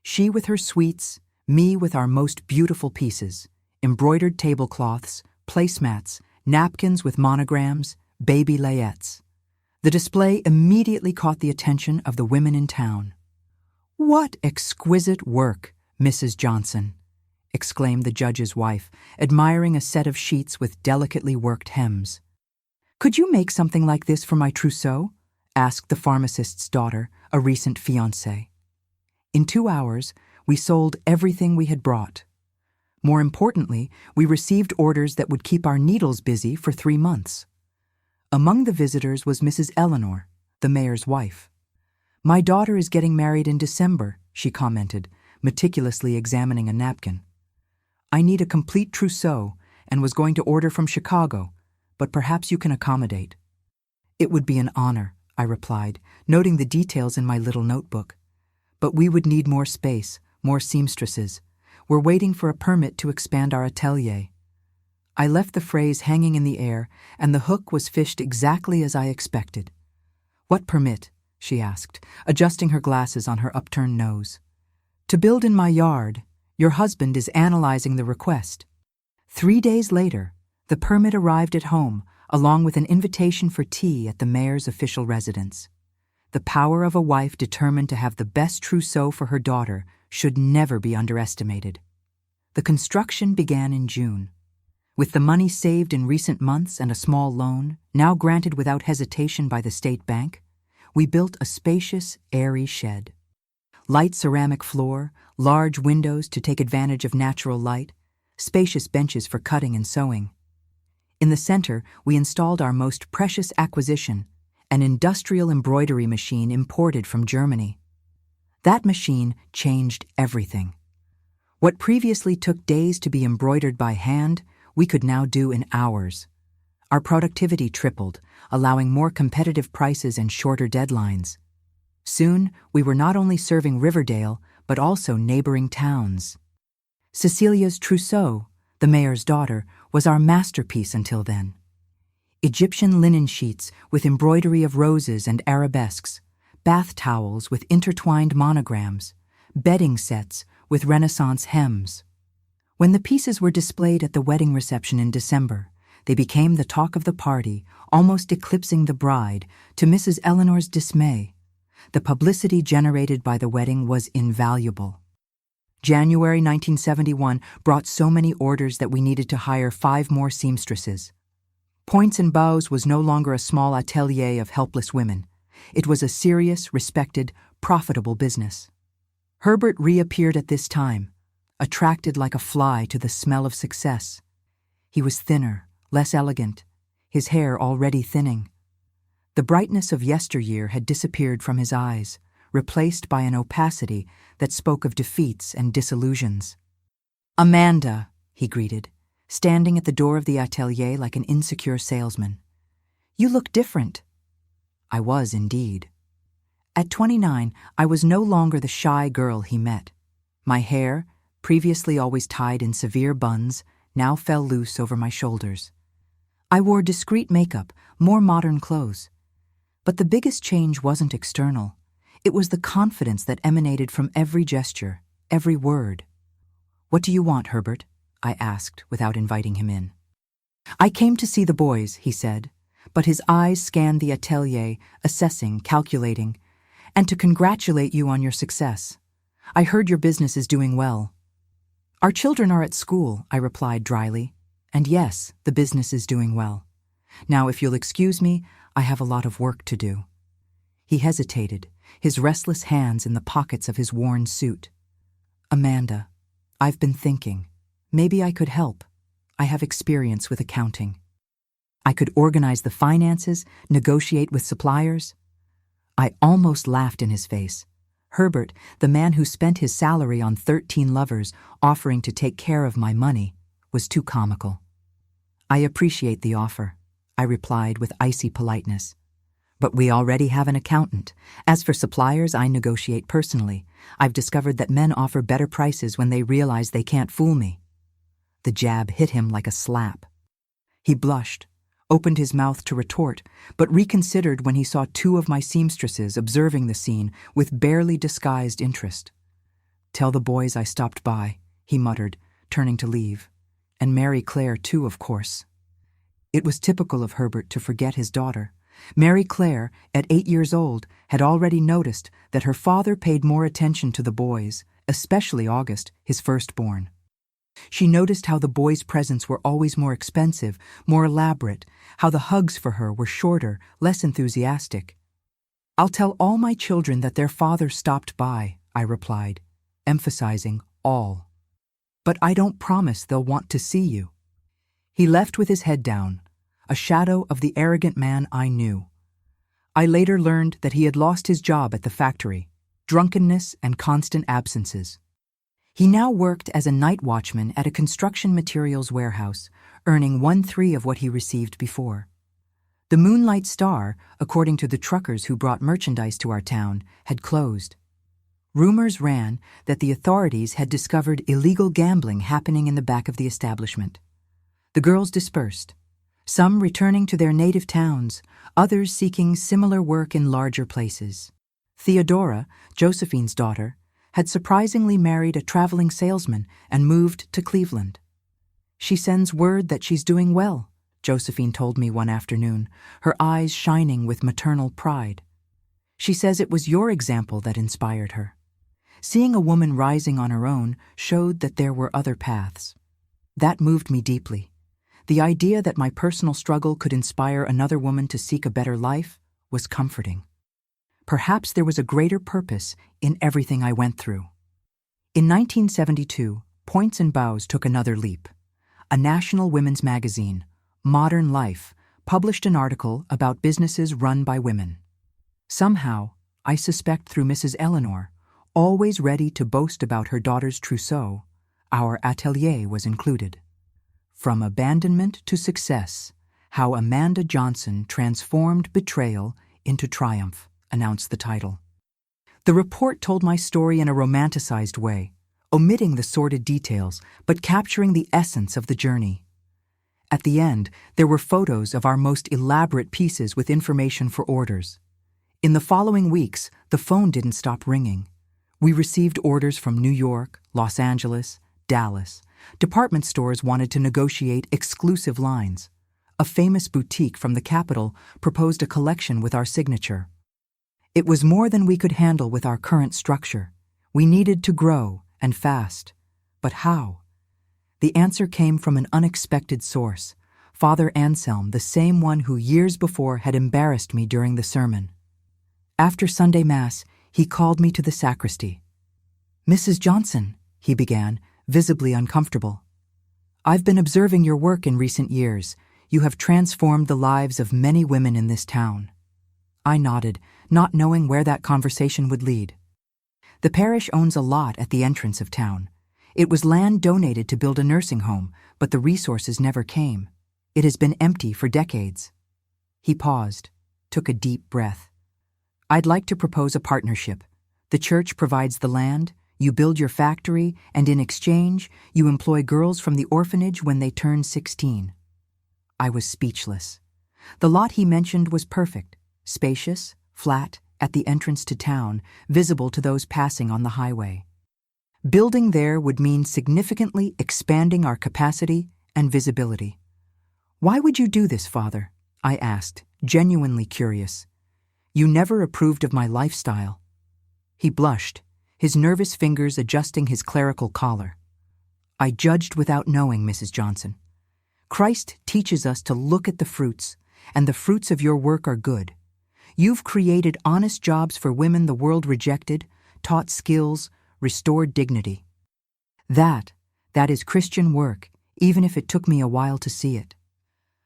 She with her sweets, me with our most beautiful pieces, embroidered tablecloths, placemats, napkins with monograms, baby layettes. The display immediately caught the attention of the women in town. "What exquisite work, Mrs. Johnson!" exclaimed the judge's wife, admiring a set of sheets with delicately worked hems. "Could you make something like this for my trousseau?" asked the pharmacist's daughter, a recent fiancée. In 2 hours, we sold everything we had brought. More importantly, we received orders that would keep our needles busy for 3 months. Among the visitors was Mrs. Eleanor, the mayor's wife. "My daughter is getting married in December," she commented, meticulously examining a napkin. "I need a complete trousseau and was going to order from Chicago, but perhaps you can accommodate." "It would be an honor," I replied, noting the details in my little notebook. "But we would need more space, more seamstresses. We're waiting for a permit to expand our atelier." I left the phrase hanging in the air, and the hook was fished exactly as I expected. "What permit?" she asked, adjusting her glasses on her upturned nose. "To build in my yard. Your husband is analyzing the request." 3 days later, the permit arrived at home, along with an invitation for tea at the mayor's official residence. The power of a wife determined to have the best trousseau for her daughter should never be underestimated. The construction began in June. With the money saved in recent months and a small loan, now granted without hesitation by the state bank, we built a spacious, airy shed. Light ceramic floor, large windows to take advantage of natural light, spacious benches for cutting and sewing. In the center, we installed our most precious acquisition, an industrial embroidery machine imported from Germany. That machine changed everything. What previously took days to be embroidered by hand, we could now do in hours. Our productivity tripled, allowing more competitive prices and shorter deadlines. Soon, we were not only serving Riverdale, but also neighboring towns. Cecilia's trousseau, the mayor's daughter, was our masterpiece until then. Egyptian linen sheets with embroidery of roses and arabesques, bath towels with intertwined monograms, bedding sets with Renaissance hems. When the pieces were displayed at the wedding reception in December, they became the talk of the party, almost eclipsing the bride, to Mrs. Eleanor's dismay. The publicity generated by the wedding was invaluable. January 1971 brought so many orders that we needed to hire 5 more seamstresses. Points and Bows was no longer a small atelier of helpless women. It was a serious, respected, profitable business. Herbert reappeared at this time, attracted like a fly to the smell of success. He was thinner, less elegant, his hair already thinning. The brightness of yesteryear had disappeared from his eyes, replaced by an opacity that spoke of defeats and disillusions. "Amanda," he greeted, standing at the door of the atelier like an insecure salesman. "You look different." I was indeed. At 29, I was no longer the shy girl he met. My hair, previously always tied in severe buns, now fell loose over my shoulders. I wore discreet makeup, more modern clothes. But the biggest change wasn't external. It was the confidence that emanated from every gesture, every word. "What do you want, Herbert?" I asked without inviting him in. "I came to see the boys," he said, but his eyes scanned the atelier, assessing, calculating, "and to congratulate you on your success. I heard your business is doing well." "Our children are at school," I replied dryly, "and yes, the business is doing well. Now, if you'll excuse me, I have a lot of work to do." He hesitated, his restless hands in the pockets of his worn suit. "Amanda, I've been thinking. Maybe I could help. I have experience with accounting. I could organize the finances, negotiate with suppliers." I almost laughed in his face. Herbert, the man who spent his salary on 13 lovers offering to take care of my money, was too comical. "I appreciate the offer," I replied with icy politeness. "But we already have an accountant. As for suppliers, I negotiate personally. I've discovered that men offer better prices when they realize they can't fool me." The jab hit him like a slap. He blushed, opened his mouth to retort, but reconsidered when he saw 2 of my seamstresses observing the scene with barely disguised interest. "Tell the boys I stopped by," he muttered, turning to leave. "And Mary Claire, too, of course." It was typical of Herbert to forget his daughter. Mary Claire, at 8 years old, had already noticed that her father paid more attention to the boys, especially August, his firstborn. She noticed how the boys' presents were always more expensive, more elaborate, how the hugs for her were shorter, less enthusiastic. "I'll tell all my children that their father stopped by," I replied, emphasizing all. "But I don't promise they'll want to see you." He left with his head down, a shadow of the arrogant man I knew. I later learned that he had lost his job at the factory, drunkenness and constant absences. He now worked as a night watchman at a construction materials warehouse, earning 1/3 of what he received before. The Moonlight Star, according to the truckers who brought merchandise to our town, had closed. Rumors ran that the authorities had discovered illegal gambling happening in the back of the establishment. The girls dispersed, some returning to their native towns, others seeking similar work in larger places. Theodora, Josephine's daughter, had surprisingly married a traveling salesman and moved to Cleveland. "She sends word that she's doing well," Josephine told me one afternoon, her eyes shining with maternal pride. "She says it was your example that inspired her." Seeing a woman rising on her own showed that there were other paths. That moved me deeply. The idea that my personal struggle could inspire another woman to seek a better life was comforting. Perhaps there was a greater purpose in everything I went through. In 1972, Points and Bows took another leap. A national women's magazine, Modern Life, published an article about businesses run by women. Somehow, I suspect through Mrs. Eleanor, always ready to boast about her daughter's trousseau, our atelier was included. "From Abandonment to Success, How Amanda Johnson Transformed Betrayal into Triumph," announced the title. The report told my story in a romanticized way, omitting the sordid details, but capturing the essence of the journey. At the end, there were photos of our most elaborate pieces with information for orders. In the following weeks, the phone didn't stop ringing. We received orders from New York, Los Angeles, Dallas. Department stores wanted to negotiate exclusive lines. A famous boutique from the capital proposed a collection with our signature. It was more than we could handle with our current structure. We needed to grow, and fast. But how? The answer came from an unexpected source, Father Anselm, the same one who years before had embarrassed me during the sermon. After Sunday Mass, he called me to the sacristy. "Mrs. Johnson," he began, visibly uncomfortable, "I've been observing your work in recent years. You have transformed the lives of many women in this town." I nodded, not knowing where that conversation would lead. The parish owns a lot at the entrance of town. It was land donated to build a nursing home, but the resources never came. It has been empty for decades. He paused, took a deep breath. "I'd like to propose a partnership. The church provides the land, you build your factory, and in exchange, you employ girls from the orphanage when they turn 16. I was speechless. The lot he mentioned was perfect, spacious, flat, at the entrance to town, visible to those passing on the highway. Building there would mean significantly expanding our capacity and visibility. "Why would you do this, Father?" I asked, genuinely curious. "You never approved of my lifestyle." He blushed, his nervous fingers adjusting his clerical collar. "I judged without knowing, Mrs. Johnson. Christ teaches us to look at the fruits, and the fruits of your work are good. You've created honest jobs for women the world rejected, taught skills, restored dignity. That is Christian work, even if it took me a while to see it."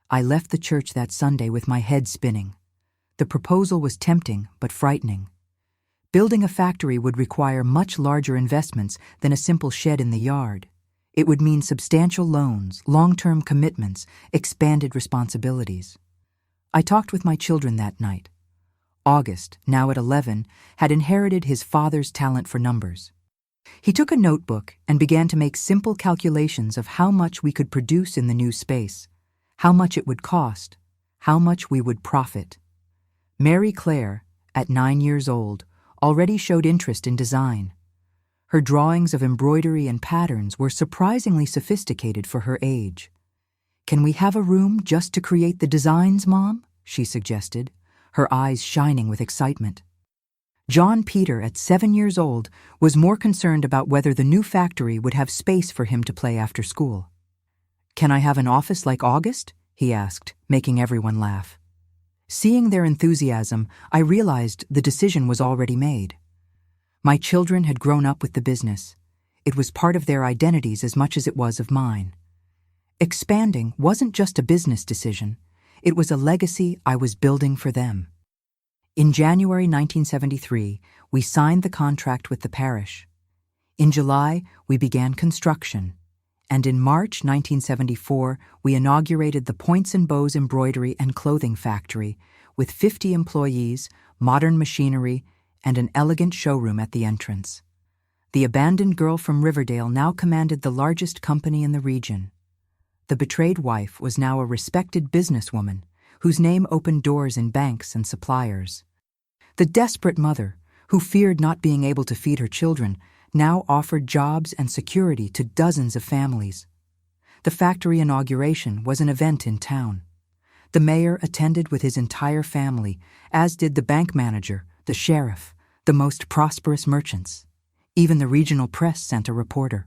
I left the church that Sunday with my head spinning. The proposal was tempting but frightening. Building a factory would require much larger investments than a simple shed in the yard. It would mean substantial loans, long-term commitments, expanded responsibilities. I talked with my children that night. August, now at 11, had inherited his father's talent for numbers. He took a notebook and began to make simple calculations of how much we could produce in the new space, how much it would cost, how much we would profit. Mary Claire, at 9 years old, already showed interest in design. Her drawings of embroidery and patterns were surprisingly sophisticated for her age. "Can we have a room just to create the designs, Mom?" she suggested, her eyes shining with excitement. John Peter, at 7 years old, was more concerned about whether the new factory would have space for him to play after school. "Can I have an office like August?" he asked, making everyone laugh. Seeing their enthusiasm, I realized the decision was already made. My children had grown up with the business. It was part of their identities as much as it was of mine. Expanding wasn't just a business decision. It was a legacy I was building for them. In January 1973, we signed the contract with the parish. In July, we began construction. And in March 1974, we inaugurated the Points and Bows embroidery and clothing factory with 50 employees, modern machinery, and an elegant showroom at the entrance. The abandoned girl from Riverdale now commanded the largest company in the region. The betrayed wife was now a respected businesswoman whose name opened doors in banks and suppliers. The desperate mother, who feared not being able to feed her children, now offered jobs and security to dozens of families. The factory inauguration was an event in town. The mayor attended with his entire family, as did the bank manager, the sheriff, the most prosperous merchants. Even the regional press sent a reporter.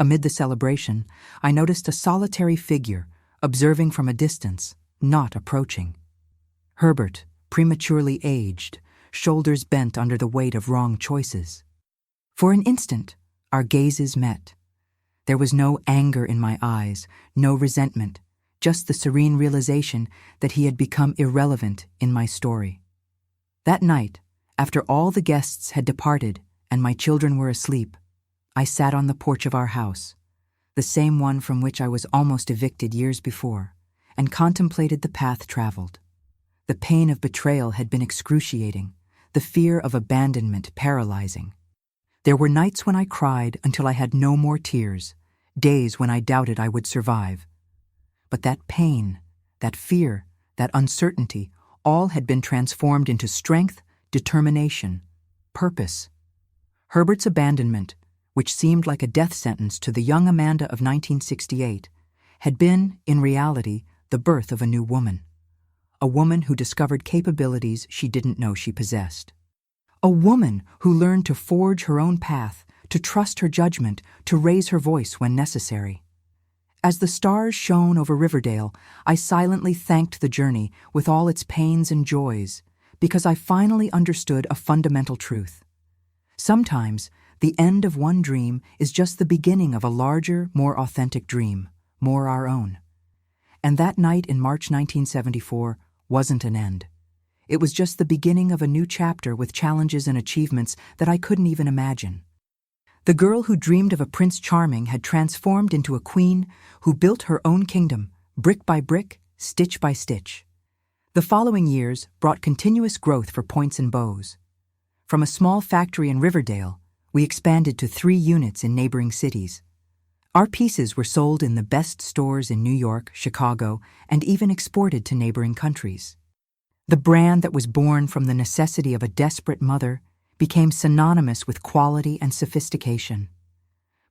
Amid the celebration, I noticed a solitary figure, observing from a distance, not approaching. Herbert, prematurely aged, shoulders bent under the weight of wrong choices. For an instant, our gazes met. There was no anger in my eyes, no resentment, just the serene realization that he had become irrelevant in my story. That night, after all the guests had departed and my children were asleep, I sat on the porch of our house, the same one from which I was almost evicted years before, and contemplated the path traveled. The pain of betrayal had been excruciating, the fear of abandonment paralyzing. There were nights when I cried until I had no more tears, days when I doubted I would survive. But that pain, that fear, that uncertainty, all had been transformed into strength, determination, purpose. Herbert's abandonment, which seemed like a death sentence to the young Amanda of 1968, had been, in reality, the birth of a new woman. A woman who discovered capabilities she didn't know she possessed. A woman who learned to forge her own path, to trust her judgment, to raise her voice when necessary. As the stars shone over Riverdale, I silently thanked the journey with all its pains and joys, because I finally understood a fundamental truth. Sometimes, the end of one dream is just the beginning of a larger, more authentic dream, more our own. And that night in March 1974 wasn't an end. It was just the beginning of a new chapter with challenges and achievements that I couldn't even imagine. The girl who dreamed of a Prince Charming had transformed into a queen who built her own kingdom, brick by brick, stitch by stitch. The following years brought continuous growth for Points and Bows. From a small factory in Riverdale, we expanded to 3 units in neighboring cities. Our pieces were sold in the best stores in New York, Chicago, and even exported to neighboring countries. The brand that was born from the necessity of a desperate mother became synonymous with quality and sophistication.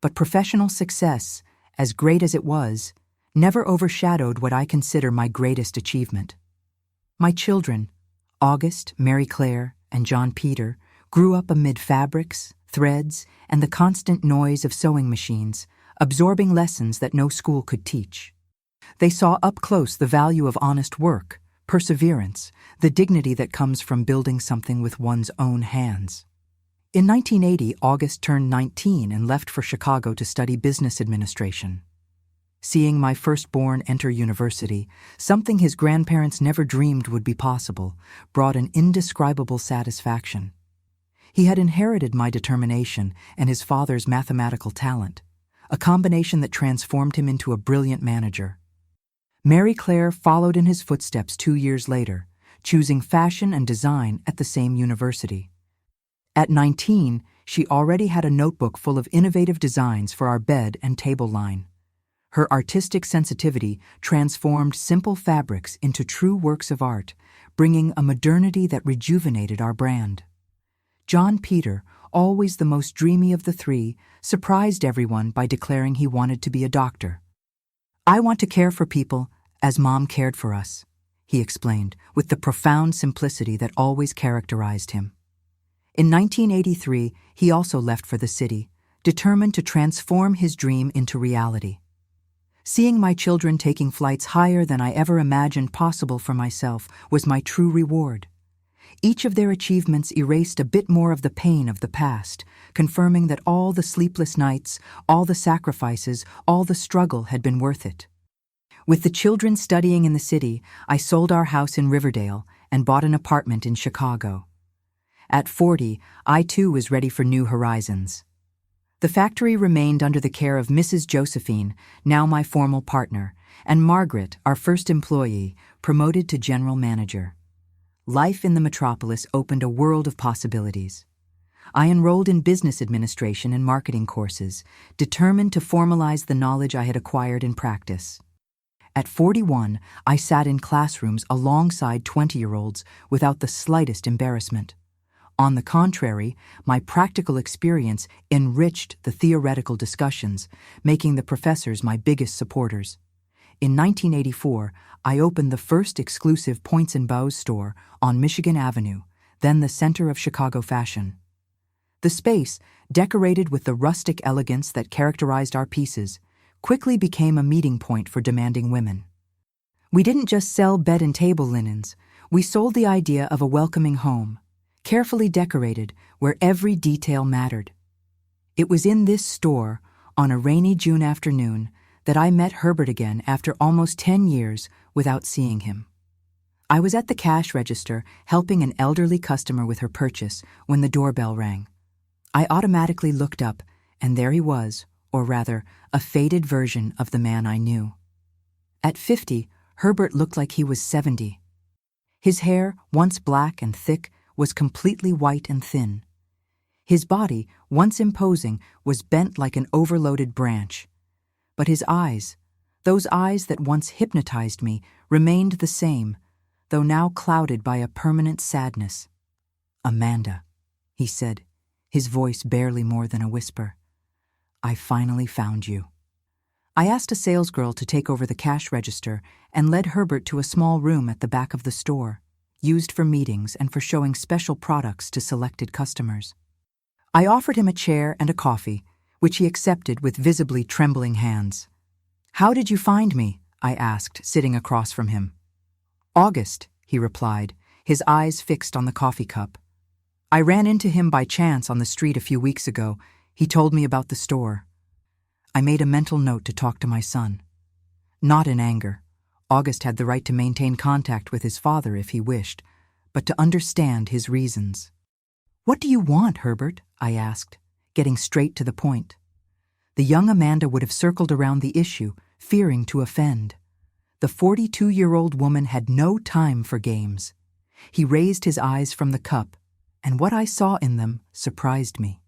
But professional success, as great as it was, never overshadowed what I consider my greatest achievement. My children, August, Mary Claire, and John Peter, grew up amid fabrics, threads, and the constant noise of sewing machines, absorbing lessons that no school could teach. They saw up close the value of honest work, perseverance, the dignity that comes from building something with one's own hands. In 1980, August turned 19 and left for Chicago to study business administration. Seeing my firstborn enter university, something his grandparents never dreamed would be possible, brought an indescribable satisfaction. He had inherited my determination and his father's mathematical talent, a combination that transformed him into a brilliant manager. Mary Claire followed in his footsteps 2 years later, choosing fashion and design at the same university. At 19, she already had a notebook full of innovative designs for our bed and table line. Her artistic sensitivity transformed simple fabrics into true works of art, bringing a modernity that rejuvenated our brand. John Peter, always the most dreamy of the 3, surprised everyone by declaring he wanted to be a doctor. "I want to care for people as Mom cared for us," he explained, with the profound simplicity that always characterized him. In 1983, he also left for the city, determined to transform his dream into reality. Seeing my children taking flights higher than I ever imagined possible for myself was my true reward. Each of their achievements erased a bit more of the pain of the past, confirming that all the sleepless nights, all the sacrifices, all the struggle had been worth it. With the children studying in the city, I sold our house in Riverdale and bought an apartment in Chicago. At 40, I too was ready for new horizons. The factory remained under the care of Mrs. Josephine, now my formal partner, and Margaret, our first employee, promoted to general manager. Life in the metropolis opened a world of possibilities. I enrolled in business administration and marketing courses, determined to formalize the knowledge I had acquired in practice. At 41, I sat in classrooms alongside 20-year-olds without the slightest embarrassment. On the contrary, my practical experience enriched the theoretical discussions, making the professors my biggest supporters. In 1984, I opened the first exclusive Points and Bows store on Michigan Avenue, then the center of Chicago fashion. The space, decorated with the rustic elegance that characterized our pieces, quickly became a meeting point for demanding women. We didn't just sell bed and table linens, we sold the idea of a welcoming home, carefully decorated where every detail mattered. It was in this store, on a rainy June afternoon, that I met Herbert again after almost 10 years without seeing him. I was at the cash register helping an elderly customer with her purchase when the doorbell rang. I automatically looked up, and there he was, or rather, a faded version of the man I knew. At 50, Herbert looked like he was 70. His hair, once black and thick, was completely white and thin. His body, once imposing, was bent like an overloaded branch. But his eyes, those eyes that once hypnotized me, remained the same, though now clouded by a permanent sadness. "Amanda," he said, his voice barely more than a whisper. "I finally found you." I asked a salesgirl to take over the cash register and led Herbert to a small room at the back of the store, used for meetings and for showing special products to selected customers. I offered him a chair and a coffee, which he accepted with visibly trembling hands. "How did you find me?" I asked, sitting across from him. "August," he replied, his eyes fixed on the coffee cup. "I ran into him by chance on the street a few weeks ago. He told me about the store." I made a mental note to talk to my son. Not in anger. August had the right to maintain contact with his father if he wished, but to understand his reasons. "What do you want, Herbert?" I asked, getting straight to the point. The young Amanda would have circled around the issue, fearing to offend. The 42-year-old woman had no time for games. He raised his eyes from the cup, and what I saw in them surprised me.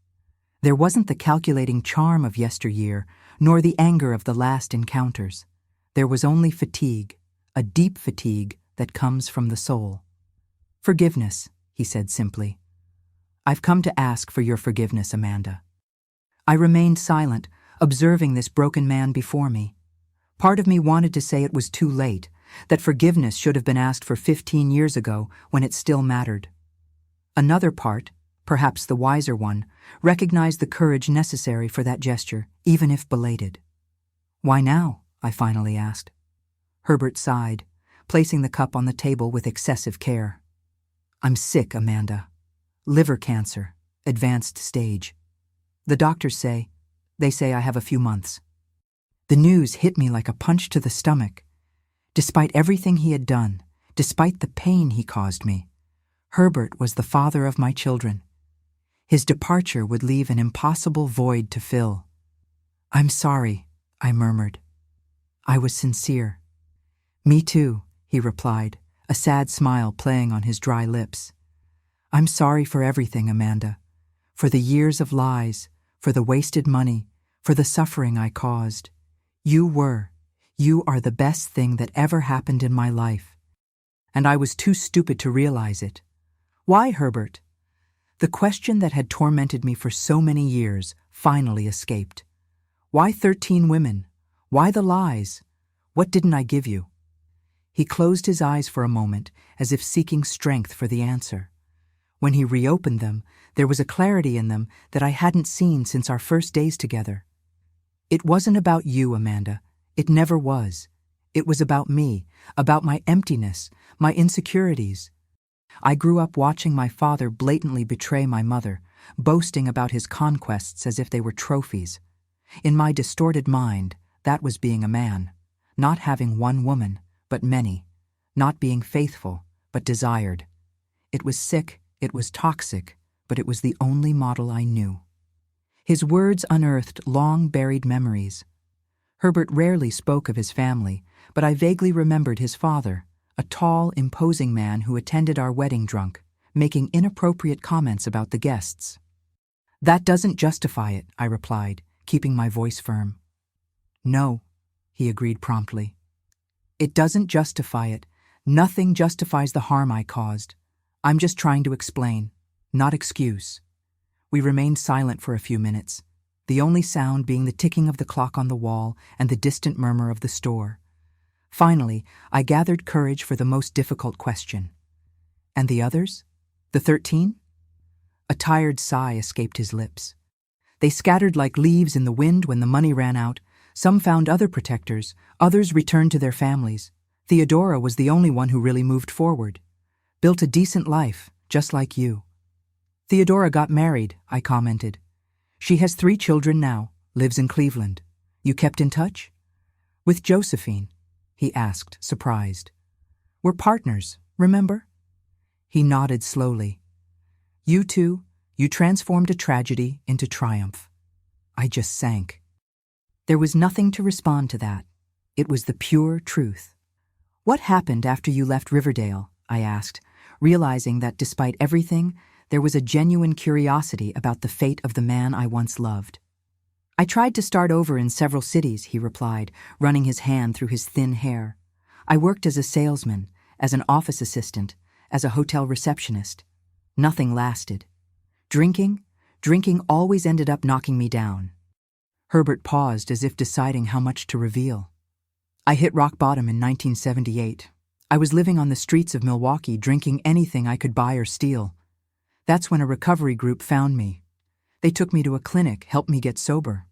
There wasn't the calculating charm of yesteryear, nor the anger of the last encounters. There was only fatigue, a deep fatigue that comes from the soul. "Forgiveness," he said simply. "I've come to ask for your forgiveness, Amanda." I remained silent, observing this broken man before me. Part of me wanted to say it was too late, that forgiveness should have been asked for 15 years ago when it still mattered. Another part, perhaps the wiser one, recognized the courage necessary for that gesture, even if belated. "Why now?" I finally asked. Herbert sighed, placing the cup on the table with excessive care. "I'm sick, Amanda. Liver cancer, advanced stage. The doctors say I have a few months." The news hit me like a punch to the stomach. Despite everything he had done, despite the pain he caused me, Herbert was the father of my children. His departure would leave an impossible void to fill. "I'm sorry," I murmured. I was sincere. "Me too," he replied, a sad smile playing on his dry lips. "I'm sorry for everything, Amanda. For the years of lies, for the wasted money, for the suffering I caused. You are the best thing that ever happened in my life. And I was too stupid to realize it. Why, Herbert?" The question that had tormented me for so many years finally escaped. "Why 13 women? Why the lies? What didn't I give you?" He closed his eyes for a moment, as if seeking strength for the answer. When he reopened them, there was a clarity in them that I hadn't seen since our first days together. "It wasn't about you, Amanda. It never was. It was about me, about my emptiness, my insecurities. I grew up watching my father blatantly betray my mother, boasting about his conquests as if they were trophies. In my distorted mind, that was being a man, not having one woman, but many, not being faithful, but desired. It was sick, it was toxic, but it was the only model I knew." His words unearthed long-buried memories. Herbert rarely spoke of his family, but I vaguely remembered his father, a tall, imposing man who attended our wedding drunk, making inappropriate comments about the guests. "That doesn't justify it," I replied, keeping my voice firm. "No," he agreed promptly. "It doesn't justify it. Nothing justifies the harm I caused. I'm just trying to explain, not excuse." We remained silent for a few minutes, the only sound being the ticking of the clock on the wall and the distant murmur of the store. Finally, I gathered courage for the most difficult question. "And the others? The 13? A tired sigh escaped his lips. "They scattered like leaves in the wind when the money ran out. Some found other protectors, others returned to their families. Theodora was the only one who really moved forward. Built a decent life, just like you." "Theodora got married," I commented. "She has 3 children now, lives in Cleveland. You kept in touch?" "With Josephine?" he asked, surprised. "We're partners, remember?" He nodded slowly. "You two, you transformed a tragedy into triumph." I just sank. There was nothing to respond to that. It was the pure truth. "What happened after you left Riverdale?" I asked, realizing that despite everything, there was a genuine curiosity about the fate of the man I once loved. "I tried to start over in several cities," he replied, running his hand through his thin hair. "I worked as a salesman, as an office assistant, as a hotel receptionist. Nothing lasted. Drinking always ended up knocking me down." Herbert paused as if deciding how much to reveal. "I hit rock bottom in 1978. I was living on the streets of Milwaukee, drinking anything I could buy or steal. That's when a recovery group found me. They took me to a clinic, helped me get sober.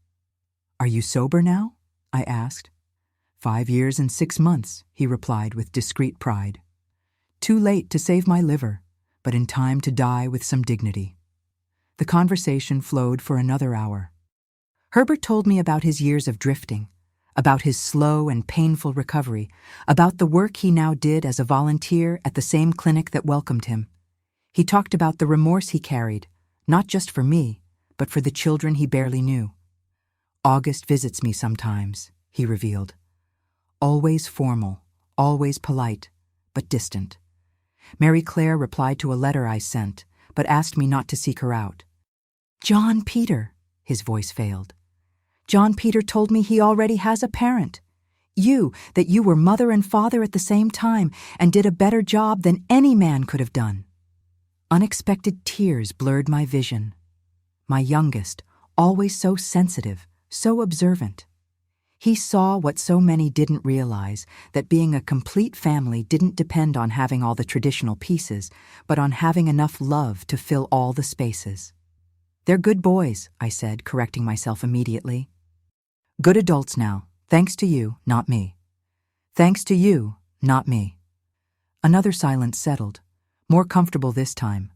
Are you sober now? I asked. 5 years and 6 months, he replied with discreet pride. Too late to save my liver, but in time to die with some dignity. The conversation flowed for another hour. Herbert told me about his years of drifting, about his slow and painful recovery, about the work he now did as a volunteer at the same clinic that welcomed him. He talked about the remorse he carried, not just for me, but for the children he barely knew. August visits me sometimes, he revealed. Always formal, always polite, but distant. Mary Claire replied to a letter I sent, but asked me not to seek her out. John Peter, his voice failed. John Peter told me he already has a parent. That you were mother and father at the same time and did a better job than any man could have done. Unexpected tears blurred my vision. My youngest, always so sensitive, so observant. He saw what so many didn't realize, that being a complete family didn't depend on having all the traditional pieces, but on having enough love to fill all the spaces. They're good boys, I said, correcting myself immediately. Good adults now, thanks to you, not me. Thanks to you, not me. Another silence settled, more comfortable this time.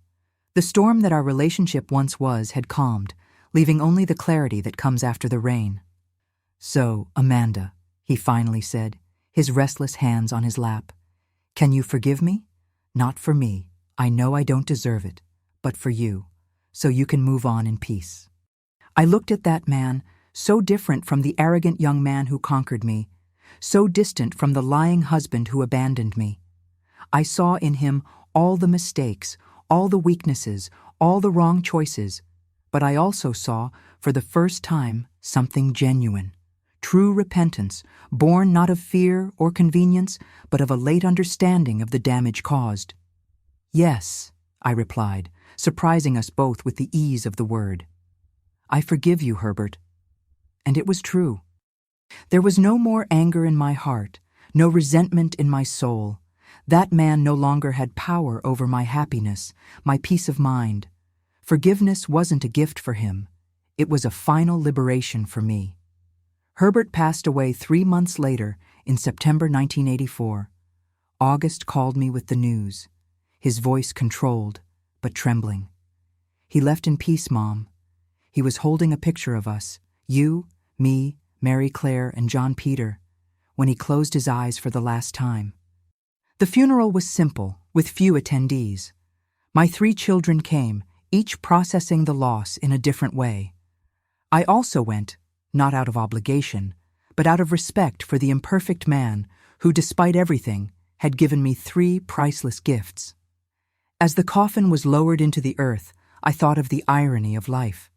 The storm that our relationship once was had calmed, leaving only the clarity that comes after the rain. So, Amanda, he finally said, his restless hands on his lap. Can you forgive me? Not for me. I know I don't deserve it, but for you, so you can move on in peace. I looked at that man, so different from the arrogant young man who conquered me, so distant from the lying husband who abandoned me. I saw in him all the mistakes, all the weaknesses, all the wrong choices, but I also saw, for the first time, something genuine. True repentance, born not of fear or convenience, but of a late understanding of the damage caused. Yes, I replied, surprising us both with the ease of the word. I forgive you, Herbert. And it was true. There was no more anger in my heart, no resentment in my soul. That man no longer had power over my happiness, my peace of mind. Forgiveness wasn't a gift for him. It was a final liberation for me. Herbert passed away 3 months later, in September 1984. August called me with the news, his voice controlled, but trembling. He left in peace, Mom. He was holding a picture of us, you, me, Mary Claire, and John Peter, when he closed his eyes for the last time. The funeral was simple, with few attendees. My 3 children came, each processing the loss in a different way. I also went, not out of obligation, but out of respect for the imperfect man who, despite everything, had given me 3 priceless gifts. As the coffin was lowered into the earth, I thought of the irony of life.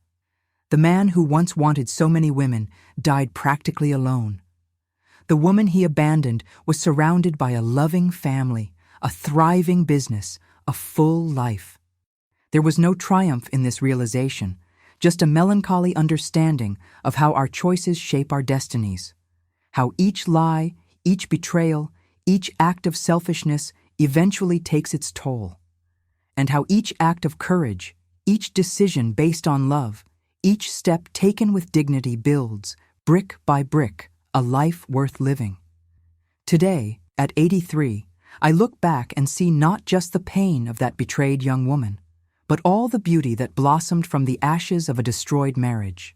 The man who once wanted so many women died practically alone. The woman he abandoned was surrounded by a loving family, a thriving business, a full life. There was no triumph in this realization, just a melancholy understanding of how our choices shape our destinies, how each lie, each betrayal, each act of selfishness eventually takes its toll, and how each act of courage, each decision based on love, each step taken with dignity builds, brick by brick, a life worth living. Today, at 83, I look back and see not just the pain of that betrayed young woman, but all the beauty that blossomed from the ashes of a destroyed marriage.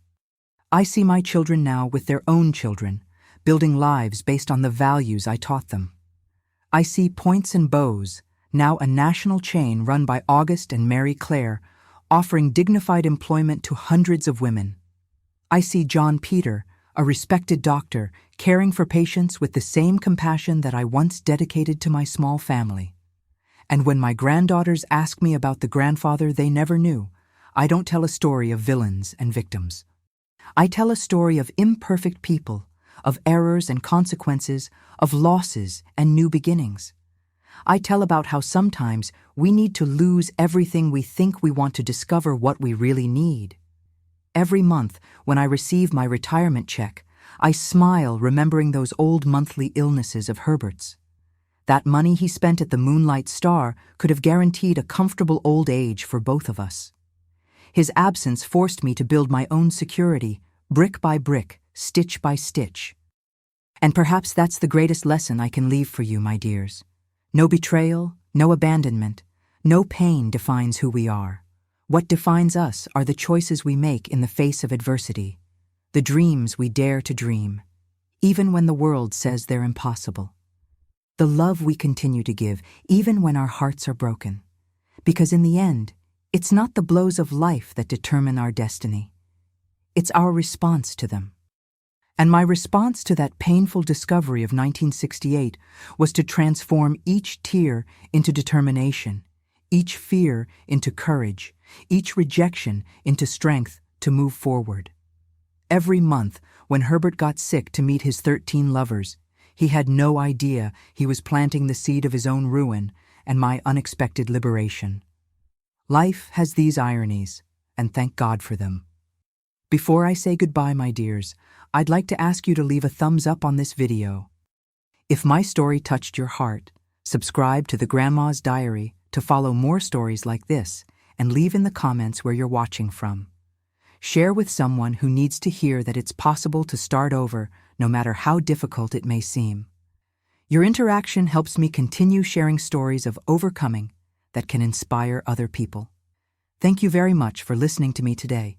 I see my children now with their own children, building lives based on the values I taught them. I see Points and Bows, now a national chain run by August and Mary Claire, offering dignified employment to hundreds of women. I see John Peter, a respected doctor, caring for patients with the same compassion that I once dedicated to my small family. And when my granddaughters ask me about the grandfather they never knew, I don't tell a story of villains and victims. I tell a story of imperfect people, of errors and consequences, of losses and new beginnings. I tell about how sometimes we need to lose everything we think we want to discover what we really need. Every month, when I receive my retirement check, I smile remembering those old monthly illnesses of Herbert's. That money he spent at the Moonlight Star could have guaranteed a comfortable old age for both of us. His absence forced me to build my own security, brick by brick, stitch by stitch. And perhaps that's the greatest lesson I can leave for you, my dears. No betrayal, no abandonment, no pain defines who we are. What defines us are the choices we make in the face of adversity, the dreams we dare to dream, even when the world says they're impossible. The love we continue to give, even when our hearts are broken. Because in the end, it's not the blows of life that determine our destiny. It's our response to them. And my response to that painful discovery of 1968 was to transform each tear into determination, each fear into courage, each rejection into strength to move forward. Every month, when Herbert got sick to meet his 13 lovers, he had no idea he was planting the seed of his own ruin and my unexpected liberation. Life has these ironies, and thank God for them. Before I say goodbye, my dears, I'd like to ask you to leave a thumbs up on this video. If my story touched your heart, subscribe to the Grandma's Diary to follow more stories like this, and leave in the comments where you're watching from. Share with someone who needs to hear that it's possible to start over, no matter how difficult it may seem. Your interaction helps me continue sharing stories of overcoming that can inspire other people. Thank you very much for listening to me today.